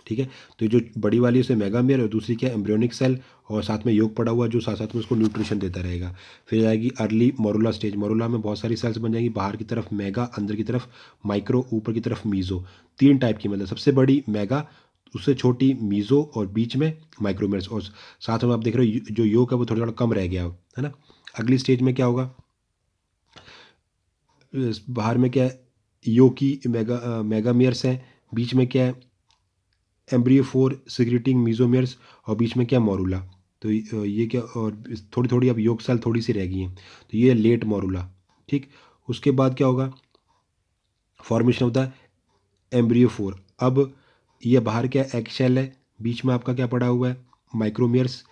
ठीक है। तो ये जो बड़ी वाली है उसे मेगामियर, और दूसरी क्या है, एम्ब्रियोनिक सेल, और साथ में योग पड़ा हुआ जो साथ साथ में उसको न्यूट्रिशन देता रहेगा। फिर आएगी अर्ली मोरुला स्टेज, मोरुला में बहुत सारी सेल्स बन जाएंगी, बाहर की तरफ मेगा, अंदर की तरफ माइक्रो, ऊपर की तरफ मीजो, 3 टाइप की, मतलब सबसे बड़ी मेगा, उससे छोटी मीजो, और बीच में माइक्रोमेर्स, और साथ में आप देख रहे हो जो योग है वो थोड़ा थोड़ा कम रह गया है ना। अगली स्टेज में क्या होगा, बाहर में क्या है, योकी मेगामियर्स है, बीच में क्या है, एम्ब्रियोफोर सिक्रेटिंग मीजोमियर्स, और बीच में क्या मोरुला। तो ये क्या, और थोड़ी थोड़ी अब योग सेल थोड़ी सी रह गई हैं, तो ये लेट मोरुला, ठीक। उसके बाद क्या होगा, फॉर्मेशन ऑफ द एम्ब्रियोफोर। अब ये बाहर क्या एग शेल है, बीच में आपका क्या पड़ा हुआ है, माइक्रोमियर्स,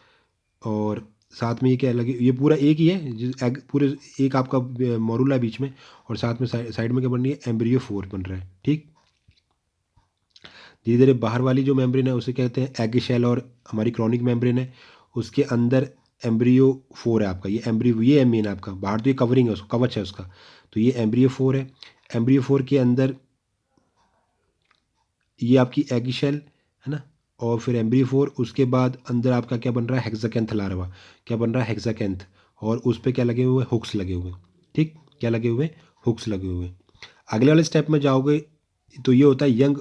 और साथ में ये क्या लगे, ये पूरा एक ही है एग, पूरे एक आपका मोरुला है बीच में, और साथ में साइड में क्या बन रही है, एम्ब्रियोफोर बन रहा है, ठीक। धीरे धीरे बाहर वाली जो मेम्ब्रेन है उसे कहते हैं एग शेल, और हमारी क्रॉनिक मेम्ब्रेन है उसके अंदर एम्ब्रियो फोर है आपका, ये एम्ब्रियो, ये है मेन आपका, बाहर तो ये कवरिंग है, उसको कवच है उसका, तो ये एम्ब्रियो फोर है। एम्ब्रियो फोर के अंदर ये आपकी एग शेल है ना, और फिर एम्ब्रियो फोर, उसके बाद अंदर आपका क्या बन रहा है, हेक्साकेंथ लार्वा, क्या बन रहा है, हेक्साकेंथ, और उस पर क्या लगे हुए, हुक्स लगे हुए, ठीक, क्या लगे हुए, हुक्स लगे हुए। अगले वाले स्टेप में जाओगे तो ये होता है यंग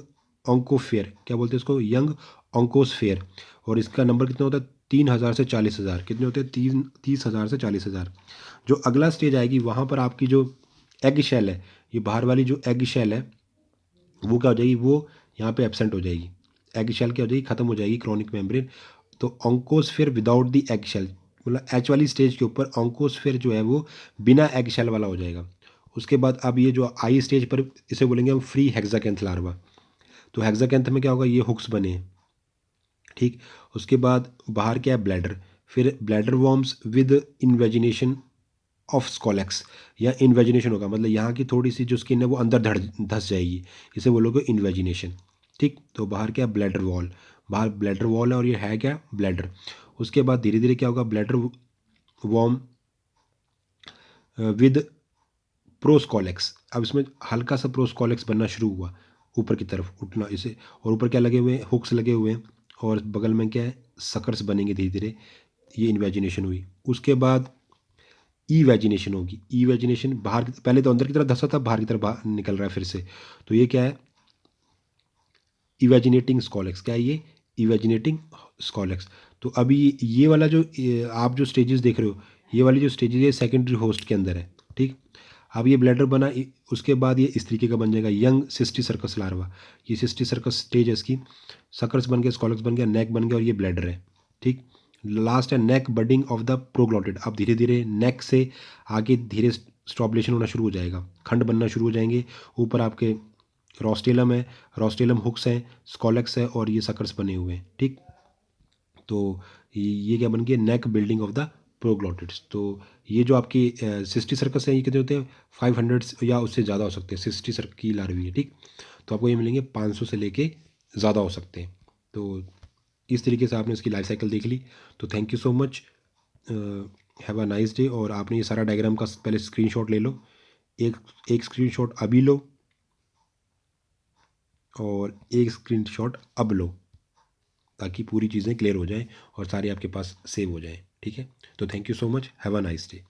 ऑन्कोफेयर, क्या बोलते हैं इसको, यंग ऑन्कोस्फेयर, और इसका नंबर कितना होता है, 3,000 से 40,000, कितने होते हैं, 30,000 से 40,000। जो अगला स्टेज आएगी वहाँ पर आपकी जो एग शेल है, ये बाहर वाली जो एग शेल है वो क्या हो जाएगी, वो यहाँ पे एब्सेंट हो जाएगी, एग शेल क्या हो जाएगी, खत्म हो जाएगी, क्रॉनिक मेम्ब्रेन। तो ऑन्कोस्फेयर विदाउट द एग शेल, मतलब एच वाली स्टेज के ऊपर ऑन्कोस्फेयर जो है वो बिना एग शेल वाला हो जाएगा। उसके बाद अब ये जो आई स्टेज पर, इसे बोलेंगे हम फ्री हेक्साकेंथ लार्वा। तो हेक्साकेंथ में क्या होगा, ये हुक्स बने हैं, ठीक। उसके बाद बाहर क्या है, ब्लैडर, फिर bladder worms with invagination of scolex, या इन्वेजिनेशन होगा, मतलब यहाँ की थोड़ी सी जो स्किन है वो अंदर धस जाएगी, इसे बोलोगे इन्वेजिनेशन, ठीक। तो बाहर क्या, ब्लैडर वॉल, बाहर ब्लैडर वॉल है, और ये है क्या, ब्लैडर। उसके बाद धीरे धीरे क्या होगा, ब्लैडर वॉर्म विद प्रोस्कॉलेक्स, अब इसमें हल्का सा प्रोस्कॉलेक्स बनना शुरू हुआ, ऊपर की तरफ उठना इसे, और ऊपर क्या लगे हुए हैं, हुक्स लगे हुए हैं, और बगल में क्या है, सकर्स बनेंगे धीरे धीरे, ये इन्वेजिनेशन हुई। उसके बाद ई वैजिनेशन होगी, ई वैजिनेशन बाहर पहले तो अंदर की तरफ धंसा था, बाहर की तरफ बाहर निकल रहा है फिर से, तो ये क्या है, इवेजिनेटिंग स्कॉलेक्स, क्या है ये, इवेजिनेटिंग स्कॉलेक्स। तो अभी ये वाला जो आप जो स्टेजेस देख रहे हो, ये वाली जो स्टेजेस है सेकेंडरी होस्ट के अंदर है, ठीक। अब ये ब्लैडर बना, उसके बाद ये इस तरीके का बन जाएगा, यंग सिस्टी सर्कस लार्वा, ये सिस्टी सर्कस स्टेज है इसकी, सकर्स बन गया, स्कॉलेक्स बन गया, नेक बन गया, और ये ब्लैडर है, ठीक। लास्ट है नेक बडिंग ऑफ द प्रोग्लॉटिड, अब धीरे धीरे नेक से आगे धीरे स्टॉबलेशन होना शुरू हो जाएगा, खंड बनना शुरू हो जाएंगे, ऊपर आपके रोस्टेलम है, रोस्टेलम हुक्स है, स्कॉलेक्स है, और ये सकर्स बने हुए हैं, ठीक। तो ये क्या बन गया, नेक बिल्डिंग ऑफ द प्रोग्लॉटिड्स। तो ये जो आपकी सिस्टी सर्कस है, ये कितने होते हैं, 500 या उससे ज़्यादा हो सकते हैं, सिस्टी सर्क की लार्वी है, ठीक। तो आपको ये मिलेंगे 500 से लेके ज़्यादा हो सकते हैं। तो इस तरीके से आपने इसकी लाइफ साइकिल देख ली। तो thank you so much, have a nice day. और आपने ये सारा डायग्राम का पहले स्क्रीनशॉट ले लो, एक एक स्क्रीनशॉट अभी लो, और एक स्क्रीनशॉट अब लो, ताकि पूरी चीज़ें क्लियर हो जाएं और सारी आपके पास सेव हो जाएं, ठीक है। तो thank you so much, have a nice day.